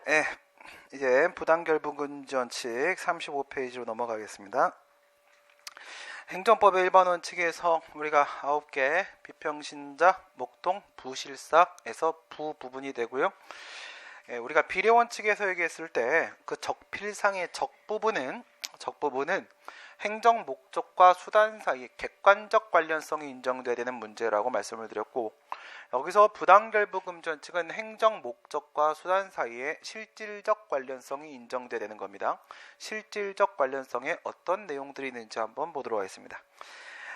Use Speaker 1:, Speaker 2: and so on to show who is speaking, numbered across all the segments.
Speaker 1: 예, 이제 부당결부금지원칙 35페이지로 넘어가겠습니다. 행정법의 1번 원칙에서 우리가 9개 비평신자, 목동, 부실삭에서 부 부분이 되고요. 우리가 비례 원칙에서 얘기했을 때 그 적필상의 적 부분은 행정 목적과 수단 사이 객관적 관련성이 인정돼야 되는 문제라고 말씀을 드렸고, 여기서 부당결부금지원칙은 행정 목적과 수단 사이에 실질적 관련성이 인정돼야 되는 겁니다. 실질적 관련성에 어떤 내용들이 있는지 한번 보도록 하겠습니다.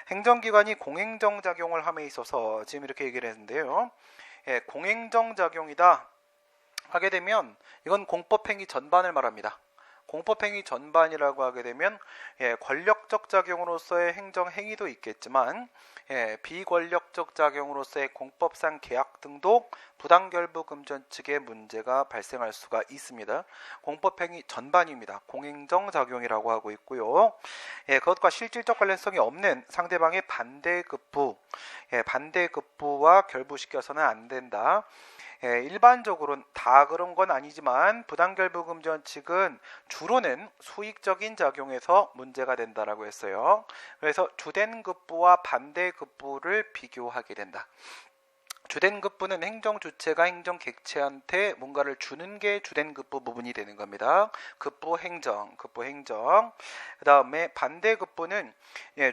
Speaker 1: 행정기관이 공행정작용을 함에 있어서 지금 이렇게 얘기를 했는데요. 공행정작용이다 하게 되면 이건 공법행위 전반을 말합니다. 공법행위 전반이라고 하게 되면 권력적 작용으로서의 행정행위도 있겠지만 비권력적 작용으로서의 공법상 계약 등도 부당결부금지원칙의 문제가 발생할 수가 있습니다. 공법행위 전반입니다. 공행정작용이라고 하고 있고요. 그것과 실질적 관련성이 없는 상대방의 반대급부와 결부시켜서는 안 된다. 일반적으로는 다 그런 건 아니지만 부당결부금지원칙은 주로는 수익적인 작용에서 문제가 된다라고 했어요. 그래서 주된 급부와 반대 급부를 비교하게 된다. 주된 급부는 행정 주체가 행정 객체한테 뭔가를 주는 게 주된 급부 부분이 되는 겁니다. 급부 행정. 그 다음에 반대 급부는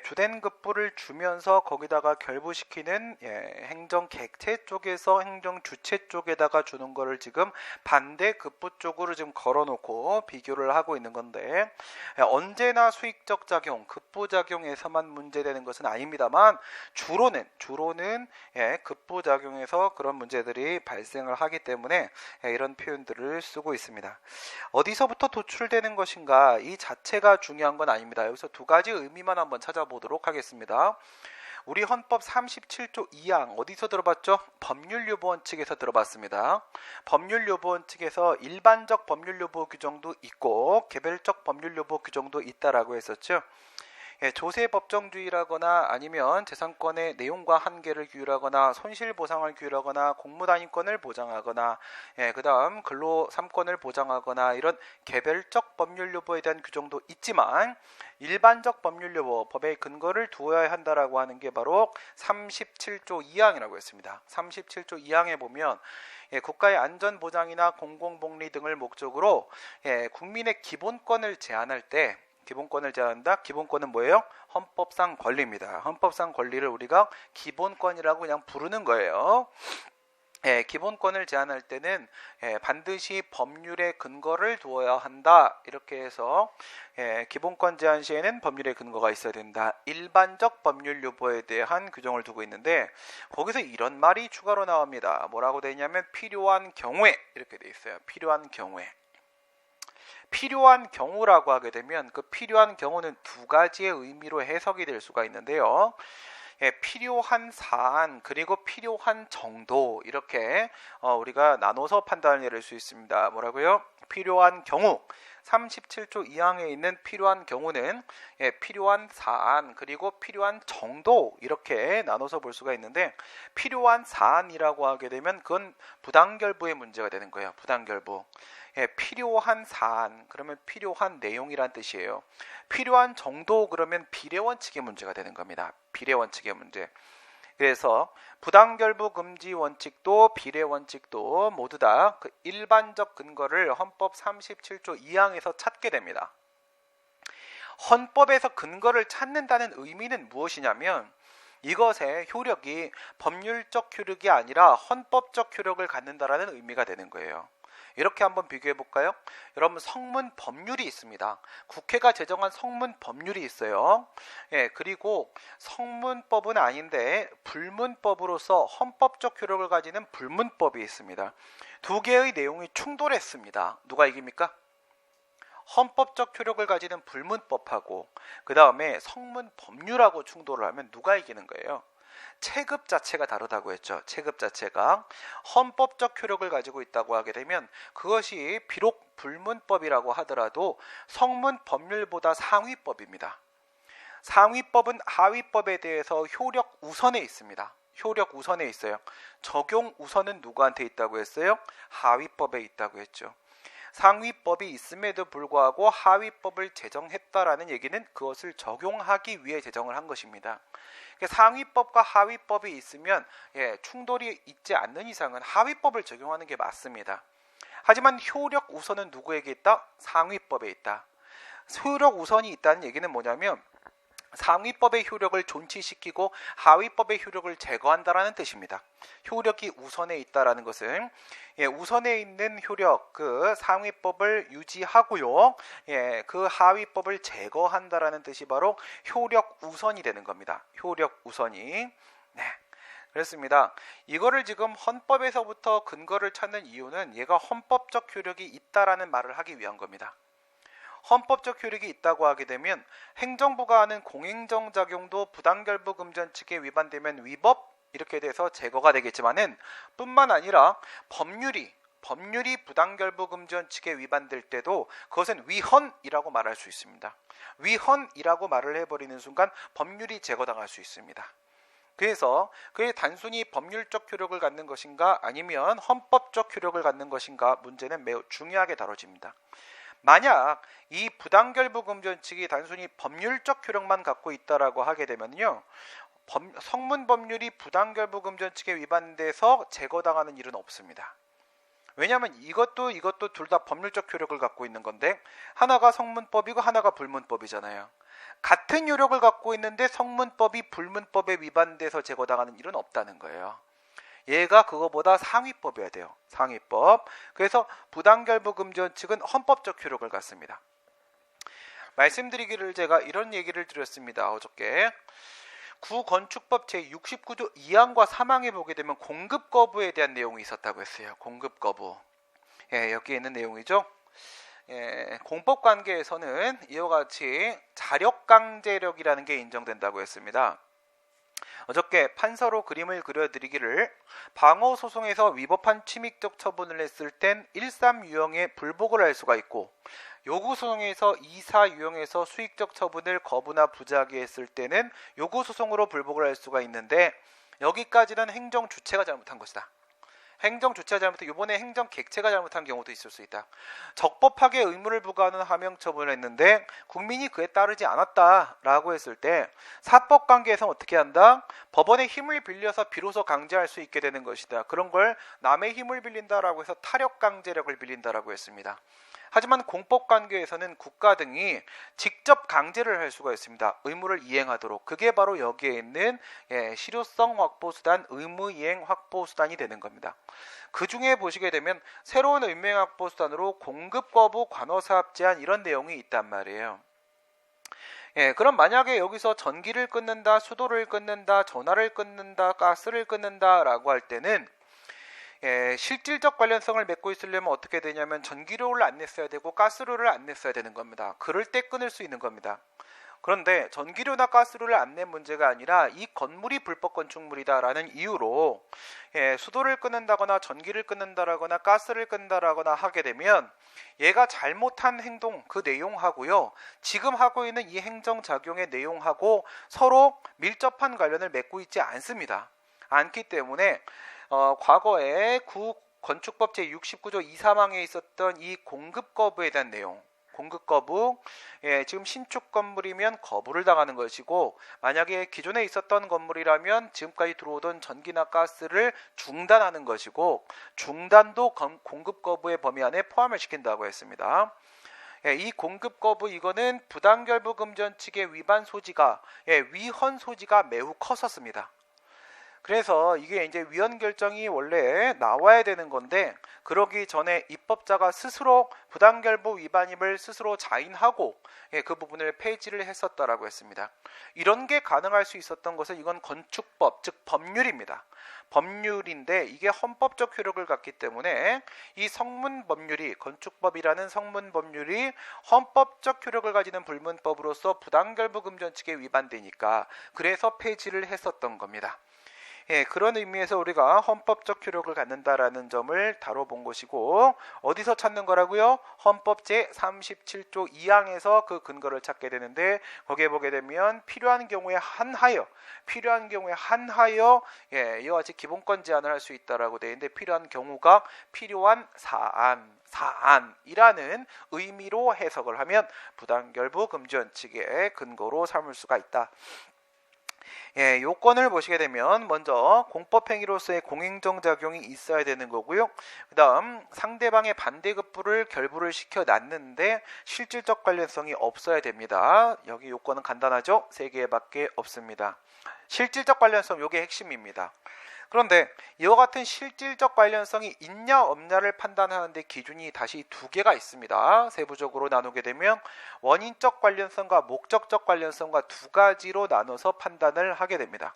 Speaker 1: 주된 급부를 주면서 거기다가 결부시키는 행정 객체 쪽에서 행정 주체 쪽에다가 주는 거를 지금 반대 급부 쪽으로 지금 걸어놓고 비교를 하고 있는 건데, 언제나 수익적 작용, 급부 작용에서만 문제되는 것은 아닙니다만 주로는 급부 작용 에서 그런 문제들이 발생을 하기 때문에 이런 표현들을 쓰고 있습니다. 어디서부터 도출되는 것인가, 이 자체가 중요한 건 아닙니다. 여기서 두 가지 의미만 한번 찾아보도록 하겠습니다. 우리 헌법 37조 2항 어디서 들어봤죠? 법률요보원칙에서 들어봤습니다. 법률요보원칙에서 일반적 법률요보 규정도 있고 개별적 법률요보 규정도 있다라고 했었죠. 조세법정주의라거나 아니면 재산권의 내용과 한계를 규율하거나 손실보상을 규율하거나 공무단위권을 보장하거나 그 다음 근로 3권을 보장하거나 이런 개별적 법률요보에 대한 규정도 있지만 일반적 법률요보, 법의 근거를 두어야 한다라고 하는 게 바로 37조 2항이라고 했습니다. 37조 2항에 보면 국가의 안전보장이나 공공복리 등을 목적으로 국민의 기본권을 제한할 때, 기본권을 제한한다. 기본권은 뭐예요? 헌법상 권리입니다. 헌법상 권리를 우리가 기본권이라고 그냥 부르는 거예요. 기본권을 제한할 때는 반드시 법률의 근거를 두어야 한다. 이렇게 해서 기본권 제한 시에는 법률의 근거가 있어야 된다. 일반적 법률 요보에 대한 규정을 두고 있는데, 거기서 이런 말이 추가로 나옵니다. 뭐라고 되어 있냐면 필요한 경우에, 이렇게 되어 있어요. 필요한 경우에. 필요한 경우라고 하게 되면 그 필요한 경우는 두 가지의 의미로 해석이 될 수가 있는데요. 필요한 사안 그리고 필요한 정도, 이렇게 우리가 나눠서 판단을 내릴 수 있습니다. 뭐라고요? 필요한 경우, 37조 2항에 있는 필요한 경우는 필요한 사안 그리고 필요한 정도, 이렇게 나눠서 볼 수가 있는데, 필요한 사안이라고 하게 되면 그건 부당결부의 문제가 되는 거예요. 부당결부. 필요한 사안 그러면 필요한 내용이란 뜻이에요. 필요한 정도 그러면 비례원칙의 문제가 되는 겁니다. 비례원칙의 문제. 그래서 부당결부금지 원칙도 비례원칙도 모두 다 그 일반적 근거를 헌법 37조 2항에서 찾게 됩니다. 헌법에서 근거를 찾는다는 의미는 무엇이냐면, 이것의 효력이 법률적 효력이 아니라 헌법적 효력을 갖는다라는 의미가 되는 거예요. 이렇게 한번 비교해 볼까요? 여러분, 성문 법률이 있습니다. 국회가 제정한 성문 법률이 있어요. 그리고 성문법은 아닌데 불문법으로서 헌법적 효력을 가지는 불문법이 있습니다. 두 개의 내용이 충돌했습니다. 누가 이깁니까? 헌법적 효력을 가지는 불문법하고 그 다음에 성문 법률하고 충돌을 하면 누가 이기는 거예요? 체급 자체가 다르다고 했죠. 체급 자체가 헌법적 효력을 가지고 있다고 하게 되면 그것이 비록 불문법이라고 하더라도 성문 법률보다 상위법입니다. 상위법은 하위법에 대해서 효력 우선에 있습니다. 효력 우선에 있어요. 적용 우선은 누구한테 있다고 했어요? 하위법에 있다고 했죠. 상위법이 있음에도 불구하고 하위법을 제정했다라는 얘기는 그것을 적용하기 위해 제정을 한 것입니다. 상위법과 하위법이 있으면 충돌이 있지 않는 이상은 하위법을 적용하는 게 맞습니다. 하지만 효력 우선은 누구에게 있다? 상위법에 있다. 효력 우선이 있다는 얘기는 뭐냐면 상위법의 효력을 존치시키고 하위법의 효력을 제거한다라는 뜻입니다. 효력이 우선에 있다라는 것은 우선에 있는 효력, 그 상위법을 유지하고요, 그 하위법을 제거한다라는 뜻이 바로 효력 우선이 되는 겁니다. 효력 우선이. 네. 그렇습니다. 이거를 지금 헌법에서부터 근거를 찾는 이유는 얘가 헌법적 효력이 있다라는 말을 하기 위한 겁니다. 헌법적 효력이 있다고 하게 되면 행정부가 하는 공행정작용도 부당결부금전칙에 위반되면 위법 이렇게 돼서 제거가 되겠지만은 뿐만 아니라 법률이 부당결부금전칙에 위반될 때도 그것은 위헌이라고 말할 수 있습니다. 위헌이라고 말을 해버리는 순간 법률이 제거당할 수 있습니다. 그래서 그게 단순히 법률적 효력을 갖는 것인가 아니면 헌법적 효력을 갖는 것인가 문제는 매우 중요하게 다뤄집니다. 만약 이 부당결부금전칙이 단순히 법률적 효력만 갖고 있다라고 하게 되면요, 성문법률이 부당결부금전칙에 위반돼서 제거당하는 일은 없습니다. 왜냐하면 이것도 둘 다 법률적 효력을 갖고 있는 건데 하나가 성문법이고 하나가 불문법이잖아요. 같은 효력을 갖고 있는데 성문법이 불문법에 위반돼서 제거당하는 일은 없다는 거예요. 얘가 그거보다 상위법이어야 돼요. 상위법. 그래서 부당결부금전칙은 헌법적 효력을 갖습니다. 말씀드리기를 제가 이런 얘기를 드렸습니다. 어저께. 구건축법 제69조 2항과 3항에 보게 되면 공급거부에 대한 내용이 있었다고 했어요. 공급거부. 여기에 있는 내용이죠. 공법관계에서는 이와 같이 자력강제력이라는 게 인정된다고 했습니다. 어저께 판서로 그림을 그려드리기를 방어소송에서 위법한 침입적 처분을 했을 땐 13유형의 불복을 할 수가 있고 요구소송에서 24유형에서 수익적 처분을 거부나 부재하게 했을 때는 요구소송으로 불복을 할 수가 있는데 여기까지는 행정주체가 잘못한 것이다. 행정주체가 잘못해 이번에 행정객체가 잘못한 경우도 있을 수 있다. 적법하게 의무를 부과하는 하명 처분을 했는데 국민이 그에 따르지 않았다라고 했을 때 사법관계에서 어떻게 한다? 법원의 힘을 빌려서 비로소 강제할 수 있게 되는 것이다. 그런 걸 남의 힘을 빌린다라고 해서 타력강제력을 빌린다라고 했습니다. 하지만 공법관계에서는 국가 등이 직접 강제를 할 수가 있습니다. 의무를 이행하도록. 그게 바로 여기에 있는 실효성 확보수단, 의무이행 확보수단이 되는 겁니다. 그 중에 보시게 되면 새로운 의무이행 확보수단으로 공급거부, 관어사업 제한 이런 내용이 있단 말이에요. 그럼 만약에 여기서 전기를 끊는다, 수도를 끊는다, 전화를 끊는다, 가스를 끊는다 라고 할 때는 실질적 관련성을 맺고 있으려면 어떻게 되냐면 전기료를 안 냈어야 되고 가스료를 안 냈어야 되는 겁니다. 그럴 때 끊을 수 있는 겁니다. 그런데 전기료나 가스료를 안 낸 문제가 아니라 이 건물이 불법 건축물이다라는 이유로 수도를 끊는다거나 전기를 끊는다거나 가스를 끊는다거나 하게 되면 얘가 잘못한 행동 그 내용하고요 지금 하고 있는 이 행정작용의 내용하고 서로 밀접한 관련을 맺고 있지 않기 때문에 과거에 건축법 제69조 2, 3항에 있었던 이 공급거부에 대한 내용 공급거부, 지금 신축 건물이면 거부를 당하는 것이고 만약에 기존에 있었던 건물이라면 지금까지 들어오던 전기나 가스를 중단하는 것이고 중단도 공급거부의 범위 안에 포함을 시킨다고 했습니다. 이 공급거부 이거는 부당결부금전칙의 위반 소지가 위헌 소지가 매우 컸었습니다. 그래서 이게 이제 위헌 결정이 원래 나와야 되는 건데 그러기 전에 입법자가 스스로 부당결부 위반임을 스스로 자인하고 그 부분을 폐지를 했었다라고 했습니다. 이런 게 가능할 수 있었던 것은 이건 건축법, 즉 법률입니다. 법률인데 이게 헌법적 효력을 갖기 때문에 이 성문법률이 건축법이라는 성문법률이 헌법적 효력을 가지는 불문법으로서 부당결부금전칙에 위반되니까 그래서 폐지를 했었던 겁니다. 그런 의미에서 우리가 헌법적 효력을 갖는다라는 점을 다뤄본 것이고, 어디서 찾는 거라고요? 헌법 제37조 2항에서 그 근거를 찾게 되는데, 거기에 보게 되면 필요한 경우에 한하여 이와 같이 기본권 제한을 할 수 있다라고 되어 있는데, 필요한 경우가 필요한 사안이라는 의미로 해석을 하면 부당결부 금지 원칙의 근거로 삼을 수가 있다. 요건을 보시게 되면 먼저 공법행위로서의 공행정작용이 있어야 되는 거고요. 그 다음 상대방의 반대급부를 결부를 시켜놨는데 실질적 관련성이 없어야 됩니다. 여기 요건은 간단하죠? 3개밖에 없습니다. 실질적 관련성, 요게 핵심입니다. 그런데 이와 같은 실질적 관련성이 있냐 없냐를 판단하는데 기준이 다시 2개가 있습니다. 세부적으로 나누게 되면 원인적 관련성과 목적적 관련성과 2가지로 나눠서 판단을 하게 됩니다.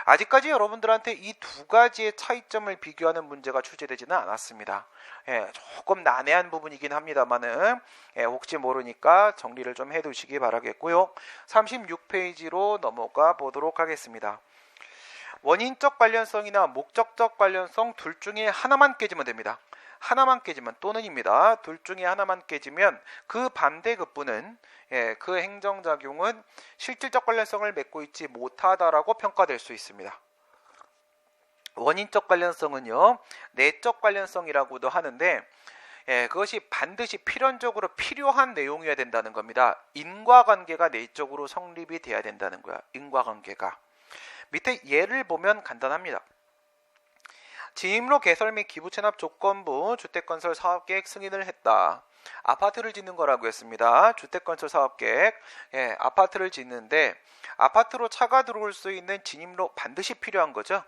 Speaker 1: 아직까지 여러분들한테 이 2가지의 차이점을 비교하는 문제가 출제되지는 않았습니다. 조금 난해한 부분이긴 합니다만은 혹시 모르니까 정리를 좀 해두시기 바라겠고요. 36페이지로 넘어가 보도록 하겠습니다. 원인적 관련성이나 목적적 관련성 둘 중에 하나만 깨지면 됩니다. 하나만 깨지면 또는입니다. 둘 중에 하나만 깨지면 그 반대급부는 그 행정작용은 실질적 관련성을 맺고 있지 못하다라고 평가될 수 있습니다. 원인적 관련성은요, 내적 관련성이라고도 하는데 그것이 반드시 필연적으로 필요한 내용이어야 된다는 겁니다. 인과관계가 내적으로 성립이 돼야 된다는 거야. 인과관계가. 밑에 예를 보면 간단합니다. 지임로 개설 및 기부 체납 조건부 주택건설 사업계획 승인을 했다. 아파트를 짓는 거라고 했습니다. 주택건설 사업계획, 아파트를 짓는데 아파트로 차가 들어올 수 있는 진입로 반드시 필요한 거죠.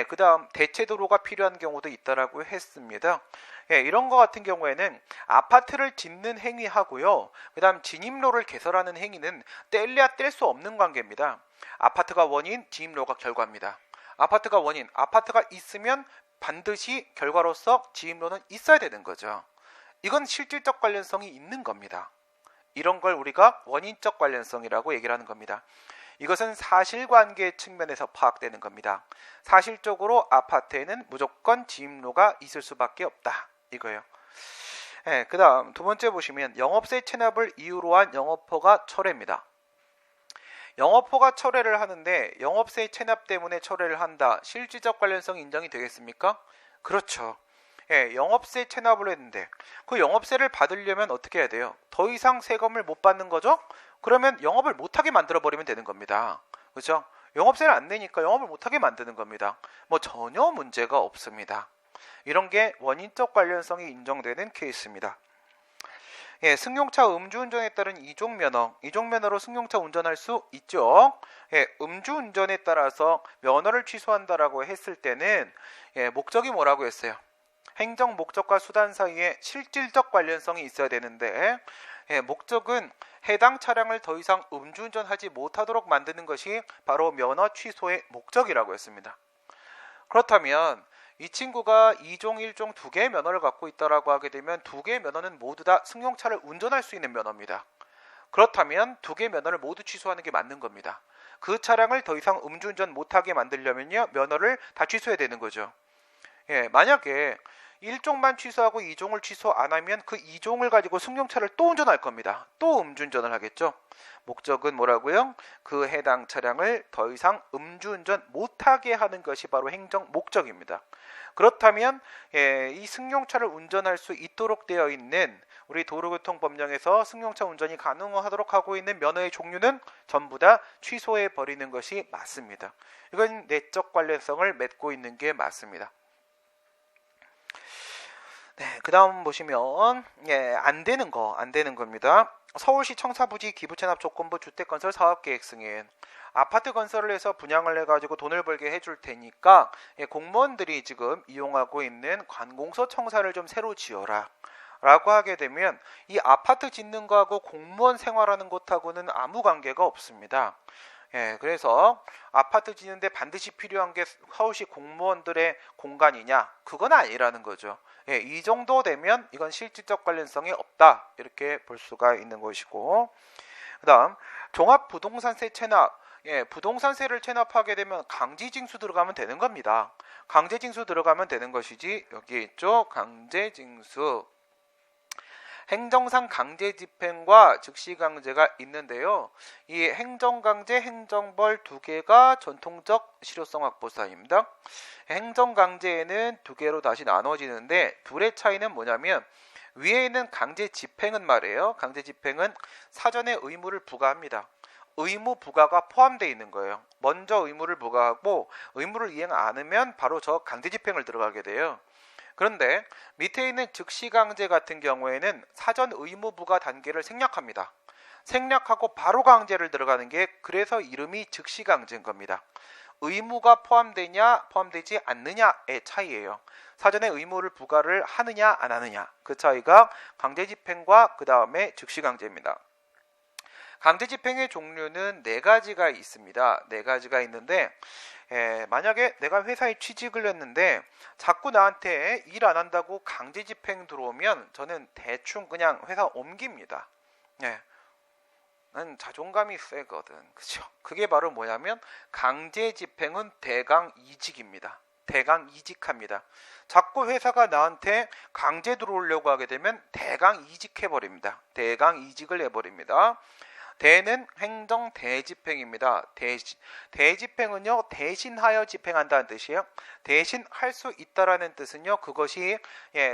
Speaker 1: 그 다음 대체도로가 필요한 경우도 있다라고 했습니다. 이런 거 같은 경우에는 아파트를 짓는 행위하고요, 그 다음 진입로를 개설하는 행위는 뗄래야 뗄 수 없는 관계입니다. 아파트가 원인, 진입로가 결과입니다. 아파트가 원인, 아파트가 있으면 반드시 결과로서 진입로는 있어야 되는 거죠. 이건 실질적 관련성이 있는 겁니다. 이런 걸 우리가 원인적 관련성이라고 얘기를 하는 겁니다. 이것은 사실관계 측면에서 파악되는 겁니다. 사실적으로 아파트에는 무조건 진입로가 있을 수밖에 없다. 이거예요. 그 다음 2번째 보시면 영업세 체납을 이유로 한 영업허가 철회입니다. 영업허가 철회를 하는데 영업세 체납 때문에 철회를 한다. 실질적 관련성 인정이 되겠습니까? 그렇죠. 영업세 체납을 했는데 그 영업세를 받으려면 어떻게 해야 돼요? 더 이상 세금을 못 받는 거죠? 그러면 영업을 못하게 만들어버리면 되는 겁니다. 그렇죠? 영업세를 안 내니까 영업을 못하게 만드는 겁니다. 전혀 문제가 없습니다. 이런 게 원인적 관련성이 인정되는 케이스입니다. 승용차 음주운전에 따른 이종면허로 승용차 운전할 수 있죠. 음주운전에 따라서 면허를 취소한다라고 했을 때는 목적이 뭐라고 했어요? 행정 목적과 수단 사이에 실질적 관련성이 있어야 되는데 목적은 해당 차량을 더 이상 음주운전하지 못하도록 만드는 것이 바로 면허 취소의 목적이라고 했습니다. 그렇다면 이 친구가 2종, 1종 2개의 면허를 갖고 있다라고 하게 되면 2개의 면허는 모두 다 승용차를 운전할 수 있는 면허입니다. 그렇다면 2개의 면허를 모두 취소하는 게 맞는 겁니다. 그 차량을 더 이상 음주운전 못하게 만들려면요, 면허를 다 취소해야 되는 거죠. 만약에 1종만 취소하고 2종을 취소 안 하면 그 2종을 가지고 승용차를 또 운전할 겁니다. 또 음주운전을 하겠죠. 목적은 뭐라고요? 그 해당 차량을 더 이상 음주운전 못하게 하는 것이 바로 행정 목적입니다. 그렇다면 이 승용차를 운전할 수 있도록 되어 있는 우리 도로교통법령에서 승용차 운전이 가능하도록 하고 있는 면허의 종류는 전부 다 취소해 버리는 것이 맞습니다. 이건 내적 관련성을 맺고 있는 게 맞습니다. 그 다음 보시면 안 되는 겁니다. 서울시 청사부지 기부체납 조건부 주택건설 사업계획 승인. 아파트 건설을 해서 분양을 해가지고 돈을 벌게 해줄 테니까 공무원들이 지금 이용하고 있는 관공서 청사를 좀 새로 지어라 라고 하게 되면 이 아파트 짓는 거하고 공무원 생활하는 것하고는 아무 관계가 없습니다. 그래서 아파트 짓는데 반드시 필요한 게 서울시 공무원들의 공간이냐? 그건 아니라는 거죠. 이 정도 되면 이건 실질적 관련성이 없다, 이렇게 볼 수가 있는 것이고, 그 다음 종합부동산세 체납. 부동산세를 체납하게 되면 강제징수 들어가면 되는 겁니다. 강제징수 들어가면 되는 것이지 여기에 있죠. 강제징수. 행정상 강제집행과 즉시강제가 있는데요. 이 행정강제, 행정벌 두 개가 전통적 실효성 확보사입니다. 행정강제에는 두 개로 다시 나눠지는데 둘의 차이는 뭐냐면 위에 있는 강제집행은 말이에요. 강제집행은 사전에 의무를 부과합니다. 의무 부과가 포함되어 있는 거예요. 먼저 의무를 부과하고 의무를 이행 안 하면 바로 저 강제집행을 들어가게 돼요. 그런데 밑에 있는 즉시강제 같은 경우에는 사전 의무 부과 단계를 생략합니다. 생략하고 바로 강제를 들어가는 게 그래서 이름이 즉시강제인 겁니다. 의무가 포함되냐 포함되지 않느냐의 차이예요. 사전에 의무를 부과를 하느냐 안 하느냐 그 차이가 강제집행과 그 다음에 즉시강제입니다. 강제집행의 종류는 네 가지가 있습니다. 네 가지가 있는데 만약에 내가 회사에 취직을 했는데 자꾸 나한테 일 안 한다고 강제집행 들어오면 저는 대충 그냥 회사 옮깁니다. 난 자존감이 세거든. 그죠? 그게 바로 뭐냐면 강제집행은 대강이직입니다. 대강이직합니다. 자꾸 회사가 나한테 강제 들어오려고 하게 되면 대강이직해버립니다. 대강이직을 해버립니다. 대는 행정 대집행입니다. 대집행은요 대신하여 집행한다는 뜻이에요. 대신 할 수 있다라는 뜻은요 그것이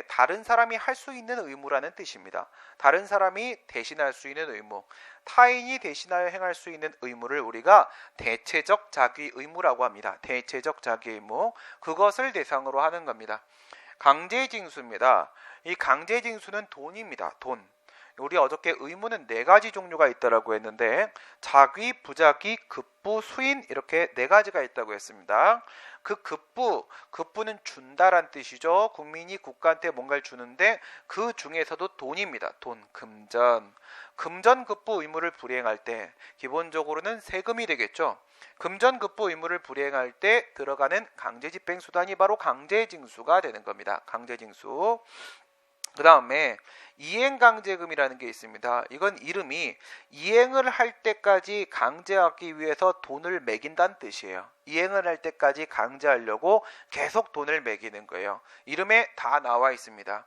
Speaker 1: 다른 사람이 할 수 있는 의무라는 뜻입니다. 다른 사람이 대신할 수 있는 의무, 타인이 대신하여 행할 수 있는 의무를 우리가 대체적 자기 의무라고 합니다. 대체적 자기 의무, 그것을 대상으로 하는 겁니다. 강제징수입니다. 이 강제징수는 돈입니다. 돈. 우리 어저께 의무는 네 가지 종류가 있다라고 했는데 자기, 부자기, 급부, 수인 이렇게 네 가지가 있다고 했습니다. 그 급부는 준다란 뜻이죠. 국민이 국가한테 뭔가를 주는데 그 중에서도 돈입니다. 돈, 금전. 금전급부 의무를 불이행할 때 기본적으로는 세금이 되겠죠. 금전급부 의무를 불이행할 때 들어가는 강제집행 수단이 바로 강제징수가 되는 겁니다. 강제징수. 그 다음에 이행강제금이라는 게 있습니다. 이건 이름이 이행을 할 때까지 강제하기 위해서 돈을 매긴다는 뜻이에요. 이행을 할 때까지 강제하려고 계속 돈을 매기는 거예요. 이름에 다 나와 있습니다.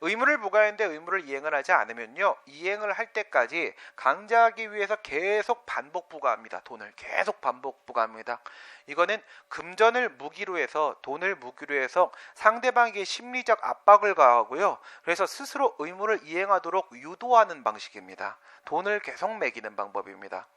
Speaker 1: 의무를 부과했는데 의무를 이행을 하지 않으면요 이행을 할 때까지 강제하기 위해서 계속 반복 부과합니다. 돈을 계속 반복 부과합니다. 이거는 금전을 무기로 해서 돈을 무기로 해서 상대방에게 심리적 압박을 가하고요. 그래서 스스로 의무를 이행하도록 유도하는 방식입니다. 돈을 계속 매기는 방법입니다.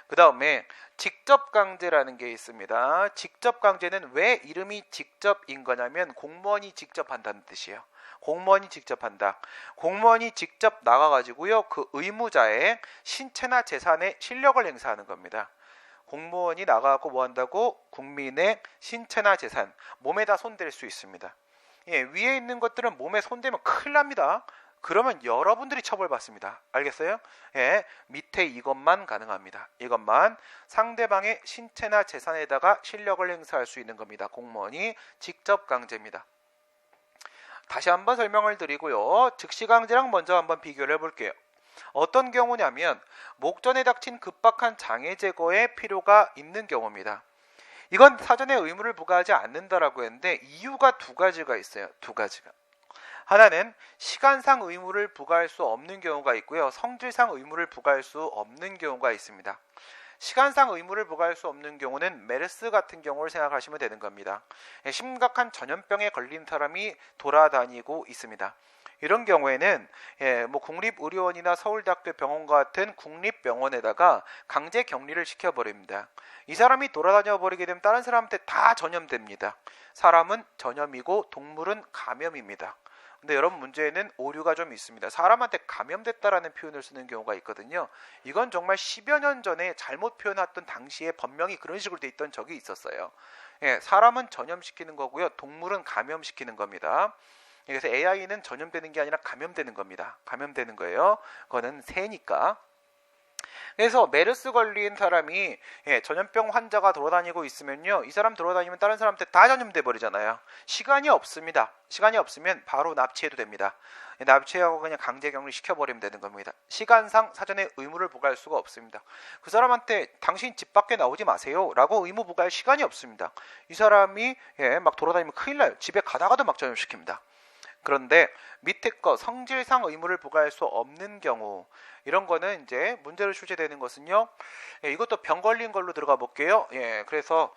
Speaker 1: 그 다음에 직접강제라는 게 있습니다. 직접강제는 왜 이름이 직접인 거냐면 공무원이 직접 한다는 뜻이에요. 공무원이 직접 한다. 공무원이 직접 나가가지고요 그 의무자의 신체나 재산에 실력을 행사하는 겁니다. 공무원이 나가고 뭐 한다고? 국민의 신체나 재산, 몸에다 손댈 수 있습니다. 위에 있는 것들은 몸에 손대면 큰일 납니다. 그러면 여러분들이 처벌받습니다. 알겠어요? 밑에 이것만 가능합니다. 이것만 상대방의 신체나 재산에다가 실력을 행사할 수 있는 겁니다. 공무원이 직접 강제입니다. 다시 한번 설명을 드리고요. 즉시강제랑 먼저 한번 비교를 해볼게요. 어떤 경우냐면 목전에 닥친 급박한 장애 제거에 필요가 있는 경우입니다. 이건 사전에 의무를 부과하지 않는다라고 했는데 이유가 두 가지가 있어요. 두 가지가. 하나는 시간상 의무를 부과할 수 없는 경우가 있고요. 성질상 의무를 부과할 수 없는 경우가 있습니다. 시간상 의무를 부과할 수 없는 경우는 메르스 같은 경우를 생각하시면 되는 겁니다. 심각한 전염병에 걸린 사람이 돌아다니고 있습니다. 이런 경우에는 국립의료원이나 서울대학교 병원과 같은 국립병원에다가 강제 격리를 시켜버립니다. 이 사람이 돌아다녀 버리게 되면 다른 사람한테 다 전염됩니다. 사람은 전염이고 동물은 감염입니다. 근데 여러분 문제는 오류가 좀 있습니다. 사람한테 감염됐다라는 표현을 쓰는 경우가 있거든요. 이건 정말 10여 년 전에 잘못 표현했던 당시에 법명이 그런 식으로 돼 있던 적이 있었어요. 사람은 전염시키는 거고요. 동물은 감염시키는 겁니다. 그래서 AI는 전염되는 게 아니라 감염되는 겁니다. 감염되는 거예요. 그거는 새니까. 그래서 메르스 걸린 사람이 전염병 환자가 돌아다니고 있으면요, 이 사람 돌아다니면 다른 사람한테 다 전염돼 버리잖아요. 시간이 없습니다. 시간이 없으면 바로 납치해도 됩니다. 납치하고 그냥 강제 격리 시켜버리면 되는 겁니다. 시간상 사전에 의무를 부과할 수가 없습니다. 그 사람한테 당신 집 밖에 나오지 마세요 라고 의무 부과할 시간이 없습니다. 이 사람이 막 돌아다니면 큰일 나요. 집에 가다가도 막 전염시킵니다. 그런데 밑에 거 성질상 의무를 부과할 수 없는 경우, 이런 거는 이제 문제로 출제되는 것은요, 이것도 병 걸린 걸로 들어가 볼게요. 그래서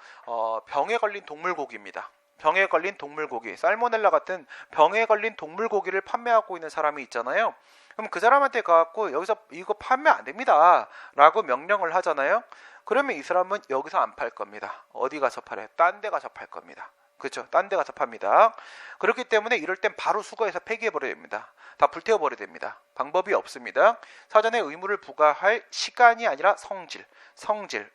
Speaker 1: 병에 걸린 동물고기입니다. 병에 걸린 동물고기, 살모넬라 같은 병에 걸린 동물고기를 판매하고 있는 사람이 있잖아요. 그럼 그 사람한테 가갖고 여기서 이거 판매 안 됩니다 라고 명령을 하잖아요. 그러면 이 사람은 여기서 안 팔 겁니다. 어디 가서 팔아요? 딴 데 가서 팔 겁니다. 그렇죠? 딴 데 가서 팝니다. 그렇기 때문에 이럴 땐 바로 수거해서 폐기해버려야 됩니다. 다 불태워버려야 됩니다. 방법이 없습니다. 사전에 의무를 부과할 시간이 아니라 성질.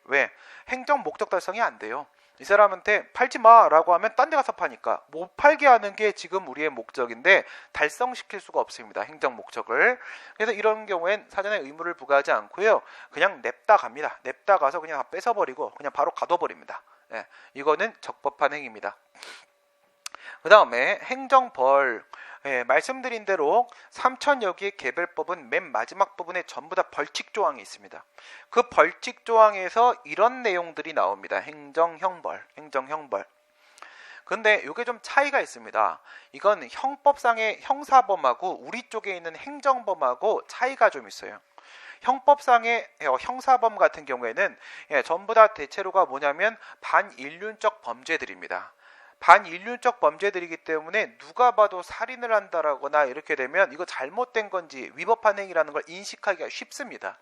Speaker 1: 왜? 행정 목적 달성이 안 돼요. 이 사람한테 팔지 마라고 하면 딴 데 가서 파니까 못 팔게 하는 게 지금 우리의 목적인데 달성시킬 수가 없습니다. 행정 목적을. 그래서 이런 경우엔 사전에 의무를 부과하지 않고요, 그냥 냅다 갑니다. 냅다 가서 그냥 다 뺏어버리고 그냥 바로 가둬버립니다. 이거는 적법한 행위입니다. 그 다음에 행정벌, 말씀드린 대로 3,000여 개의 개별법은 맨 마지막 부분에 전부 다 벌칙 조항이 있습니다. 그 벌칙 조항에서 이런 내용들이 나옵니다. 행정형벌. 근데 이게 좀 차이가 있습니다. 이건 형법상의 형사범하고 우리 쪽에 있는 행정범하고 차이가 좀 있어요. 형법상의 형사범 같은 경우에는 전부 다 대체로가 뭐냐면 반인륜적 범죄들입니다. 반인륜적 범죄들이기 때문에 누가 봐도 살인을 한다라거나 이렇게 되면 이거 잘못된 건지 위법한 행위라는 걸 인식하기가 쉽습니다.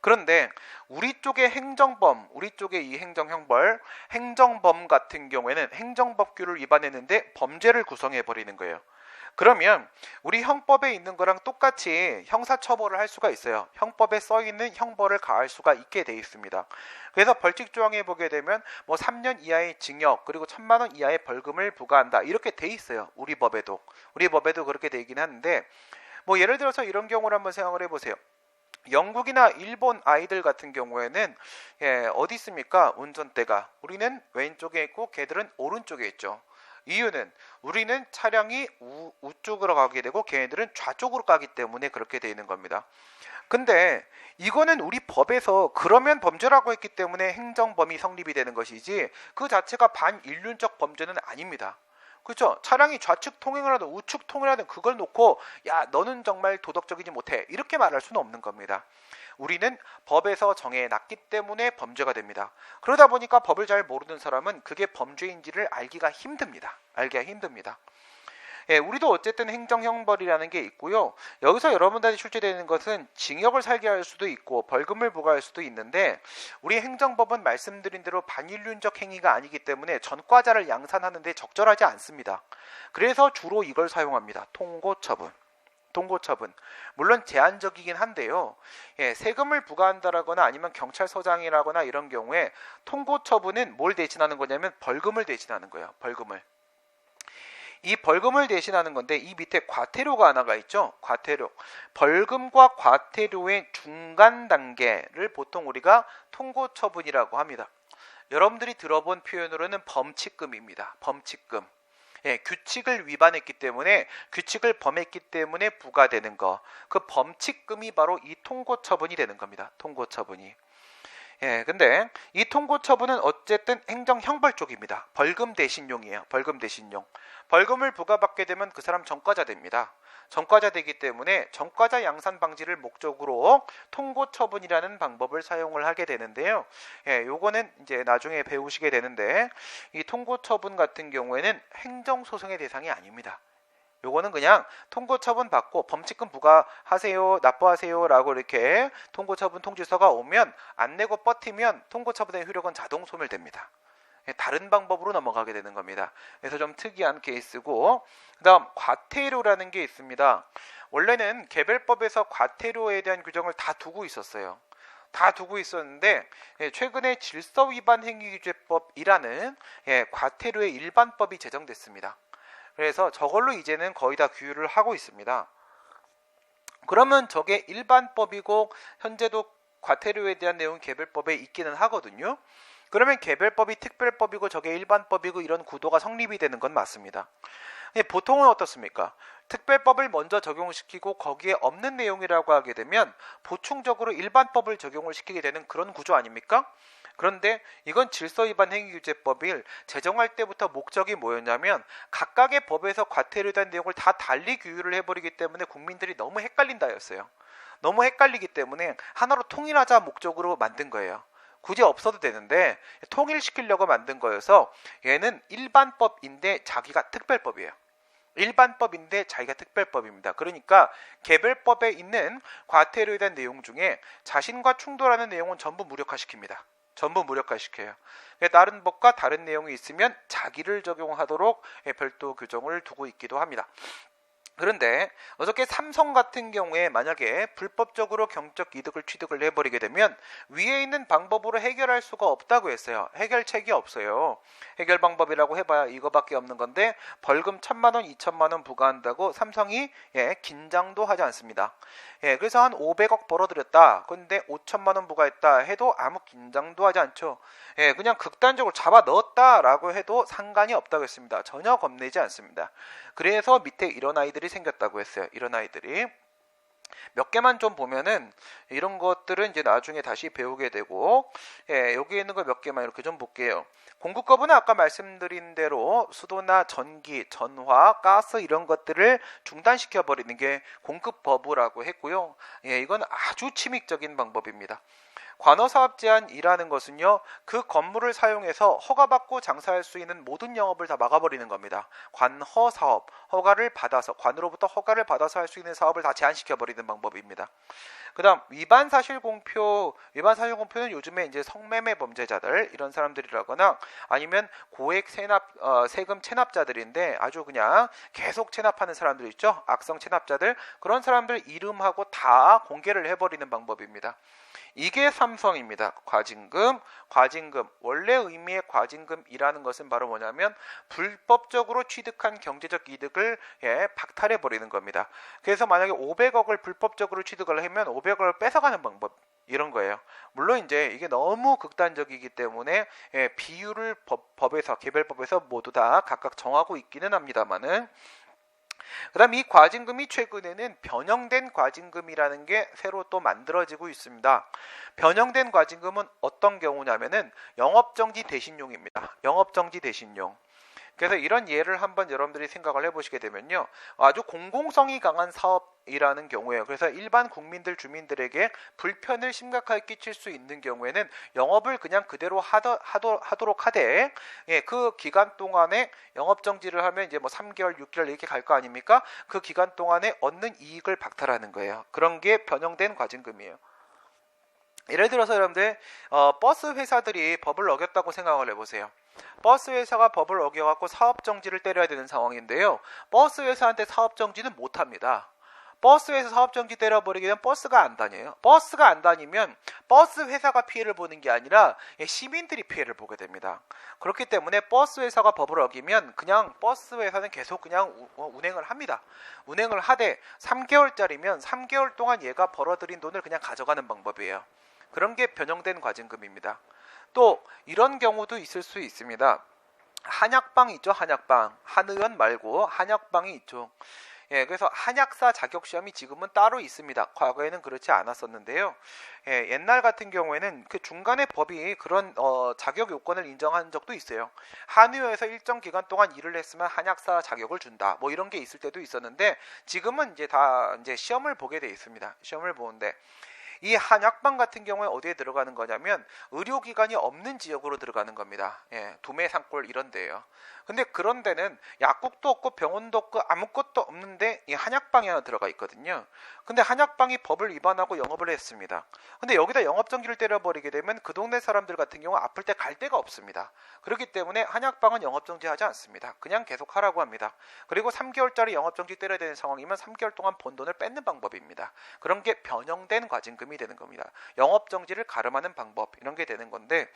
Speaker 1: 그런데 우리 쪽의 행정범, 우리 쪽의 이 행정형벌, 행정범 같은 경우에는 행정법규를 위반했는데 범죄를 구성해버리는 거예요. 그러면 우리 형법에 있는 거랑 똑같이 형사처벌을 할 수가 있어요. 형법에 써있는 형벌을 가할 수가 있게 돼 있습니다. 그래서 벌칙 조항에 보게 되면 뭐 3년 이하의 징역 그리고 1,000만 원 이하의 벌금을 부과한다 이렇게 돼 있어요. 우리 법에도 그렇게 돼 있긴 하는데, 뭐 예를 들어서 이런 경우를 한번 생각을 해보세요. 영국이나 일본 아이들 같은 경우에는 어디 있습니까? 운전대가 우리는 왼쪽에 있고 걔들은 오른쪽에 있죠. 이유는 우리는 차량이 우쪽으로 가게 되고 걔네들은 좌쪽으로 가기 때문에 그렇게 되어 있는 겁니다. 근데 이거는 우리 법에서 그러면 범죄라고 했기 때문에 행정범이 성립이 되는 것이지 그 자체가 반인륜적 범죄는 아닙니다. 그렇죠? 차량이 좌측 통행을 하든 우측 통행을 하든 그걸 놓고 야 너는 정말 도덕적이지 못해 이렇게 말할 수는 없는 겁니다. 우리는 법에서 정해놨기 때문에 범죄가 됩니다. 그러다 보니까 법을 잘 모르는 사람은 그게 범죄인지를 알기가 힘듭니다. 우리도 어쨌든 행정형벌이라는 게 있고요. 여기서 여러분들이 출제되는 것은 징역을 살게 할 수도 있고 벌금을 부과할 수도 있는데, 우리 행정법은 말씀드린 대로 반인륜적 행위가 아니기 때문에 전과자를 양산하는 데 적절하지 않습니다. 그래서 주로 이걸 사용합니다. 통고처분. 물론 제한적이긴 한데요. 세금을 부과한다라거나 아니면 경찰서장이라거나 이런 경우에 통고처분은 뭘 대신하는 거냐면 벌금을 대신하는 거예요. 이 벌금을 대신하는 건데, 이 밑에 과태료가 하나가 있죠. 과태료. 벌금과 과태료의 중간 단계를 보통 우리가 통고처분이라고 합니다. 여러분들이 들어본 표현으로는 범칙금입니다. 범칙금. 규칙을 위반했기 때문에, 규칙을 범했기 때문에 부과되는 거, 그 범칙금이 바로 이 통고처분이 되는 겁니다. 통고처분이. 근데 이 통고처분은 어쨌든 행정형벌 쪽입니다. 벌금 대신용이에요. 벌금 대신용. 벌금을 부과받게 되면 그 사람 전과자 됩니다. 전과자 되기 때문에 전과자 양산 방지를 목적으로 통고처분이라는 방법을 사용을 하게 되는데요. 요거는 이제 나중에 배우시게 되는데, 이 통고처분 같은 경우에는 행정소송의 대상이 아닙니다. 요거는 그냥 통고처분 받고 범칙금 부과하세요, 납부하세요 라고 이렇게 통고처분 통지서가 오면 안 내고 버티면 통고처분의 효력은 자동 소멸됩니다. 다른 방법으로 넘어가게 되는 겁니다. 그래서 좀 특이한 케이스고, 그 다음 과태료라는 게 있습니다. 원래는 개별법에서 과태료에 대한 규정을 다 두고 있었어요. 있었는데 최근에 질서위반행위규제법이라는 과태료의 일반법이 제정됐습니다. 그래서 저걸로 이제는 거의 다 규율을 하고 있습니다. 그러면 저게 일반법이고 현재도 과태료에 대한 내용이 개별법에 있기는 하거든요. 그러면 개별법이 특별법이고 저게 일반법이고 이런 구도가 성립이 되는 건 맞습니다. 보통은 어떻습니까? 특별법을 먼저 적용시키고 거기에 없는 내용이라고 하게 되면 보충적으로 일반법을 적용을 시키게 되는 그런 구조 아닙니까? 그런데 이건 질서위반 행위규제법을 제정할 때부터 목적이 뭐였냐면 각각의 법에서 과태료에 대한 내용을 다 달리 규율을 해버리기 때문에 국민들이 너무 헷갈린다였어요. 너무 헷갈리기 때문에 하나로 통일하자 목적으로 만든 거예요. 굳이 없어도 되는데 통일시키려고 만든 거여서 얘는 일반법인데 자기가 특별법이에요. 일반법인데 자기가 특별법입니다. 그러니까 개별법에 있는 과태료에 대한 내용 중에 자신과 충돌하는 내용은 전부 무력화시킵니다. 전부 무력화시켜요. 다른 법과 다른 내용이 있으면 자기를 적용하도록 별도 규정을 두고 있기도 합니다. 그런데 어저께 삼성 같은 경우에 만약에 불법적으로 경적 이득을 취득을 해버리게 되면 위에 있는 방법으로 해결할 수가 없다고 했어요. 해결책이 없어요. 해결 방법이라고 해봐야 이거밖에 없는 건데 벌금 1,000만 원, 2,000만 원 부과한다고 삼성이 긴장도 하지 않습니다. 그래서 한 500억 벌어들였다. 근데 5,000만 원 부과했다 해도 아무 긴장도 하지 않죠. 그냥 극단적으로 잡아 넣었다라고 해도 상관이 없다고 했습니다. 전혀 겁내지 않습니다. 그래서 밑에 이런 아이들이 생겼다고 했어요. 이런 아이들이 몇 개만 좀 보면은 이런 것들은 이제 나중에 다시 배우게 되고 여기에 있는 거 몇 개만 이렇게 좀 볼게요. 공급거부는 아까 말씀드린 대로 수도나 전기, 전화, 가스 이런 것들을 중단시켜 버리는 게 공급거부라고 했고요. 이건 아주 침익적인 방법입니다. 관허사업 제한이라는 것은요, 그 건물을 사용해서 허가받고 장사할 수 있는 모든 영업을 다 막아버리는 겁니다. 관허사업, 허가를 받아서, 관으로부터 허가를 받아서 할 수 있는 사업을 다 제한시켜버리는 방법입니다. 그 다음, 위반사실공표는 요즘에 이제 성매매 범죄자들, 이런 사람들이라거나 아니면 고액 세금 체납자들인데 아주 그냥 계속 체납하는 사람들 있죠? 악성 체납자들, 그런 사람들 이름하고 다 공개를 해버리는 방법입니다. 이게 삼성입니다. 과징금. 원래 의미의 과징금이라는 것은 바로 뭐냐면 불법적으로 취득한 경제적 이득을 박탈해버리는 겁니다. 그래서 만약에 500억을 불법적으로 취득을 하면 500억을 뺏어가는 방법 이런 거예요. 물론 이제 이게 너무 극단적이기 때문에 비율을 법에서 개별법에서 모두 다 각각 정하고 있기는 합니다만은 그 다음 이 과징금이 최근에는 변형된 과징금이라는 게 새로 또 만들어지고 있습니다. 변형된 과징금은 어떤 경우냐면은 영업정지 대신용입니다. 영업정지 대신용. 그래서 이런 예를 한번 여러분들이 생각을 해보시게 되면요, 아주 공공성이 강한 사업이라는 경우에요. 그래서 일반 국민들, 주민들에게 불편을 심각하게 끼칠 수 있는 경우에는 영업을 그냥 그대로 하도록 하되, 그 기간 동안에 영업정지를 하면 이제 뭐 3개월, 6개월 이렇게 갈 거 아닙니까? 그 기간 동안에 얻는 이익을 박탈하는 거예요. 그런 게 변형된 과징금이에요. 예를 들어서 여러분들 버스 회사들이 법을 어겼다고 생각을 해보세요. 버스 회사가 법을 어겨갖고 사업정지를 때려야 되는 상황인데요. 버스 회사한테 사업정지는 못합니다. 버스 회사 사업정지 때려버리게 되면 버스가 안 다녀요. 버스가 안 다니면 버스 회사가 피해를 보는 게 아니라 시민들이 피해를 보게 됩니다. 그렇기 때문에 버스 회사가 법을 어기면 그냥 버스 회사는 계속 그냥 운행을 합니다. 운행을 하되 3개월짜리면 3개월 동안 얘가 벌어들인 돈을 그냥 가져가는 방법이에요. 그런 게 변형된 과징금입니다. 또 이런 경우도 있을 수 있습니다. 한약방 있죠? 한약방. 한의원 말고 한약방이 있죠. 그래서 한약사 자격시험이 지금은 따로 있습니다. 과거에는 그렇지 않았었는데요. 옛날 같은 경우에는 그 중간에 법이 그런 자격 요건을 인정한 적도 있어요. 한의원에서 일정 기간 동안 일을 했으면 한약사 자격을 준다. 뭐 이런 게 있을 때도 있었는데 지금은 이제 다 이제 시험을 보게 돼 있습니다. 시험을 보는데 이 한약방 같은 경우에 어디에 들어가는 거냐면 의료기관이 없는 지역으로 들어가는 겁니다. 도매 산골 이런 데예요. 근데 그런 데는 약국도 없고 병원도 없고 아무것도 없는데 이 한약방이 하나 들어가 있거든요. 근데 한약방이 법을 위반하고 영업을 했습니다. 근데 여기다 영업정지를 때려버리게 되면 그 동네 사람들 같은 경우 아플 때 갈 데가 없습니다. 그렇기 때문에 한약방은 영업정지하지 않습니다. 그냥 계속 하라고 합니다. 그리고 3개월짜리 영업정지 때려야 되는 상황이면 3개월 동안 번 돈을 뺏는 방법입니다. 그런 게 변형된 과징금이 되는 겁니다. 영업정지를 가름하는 방법 이런 게 되는 건데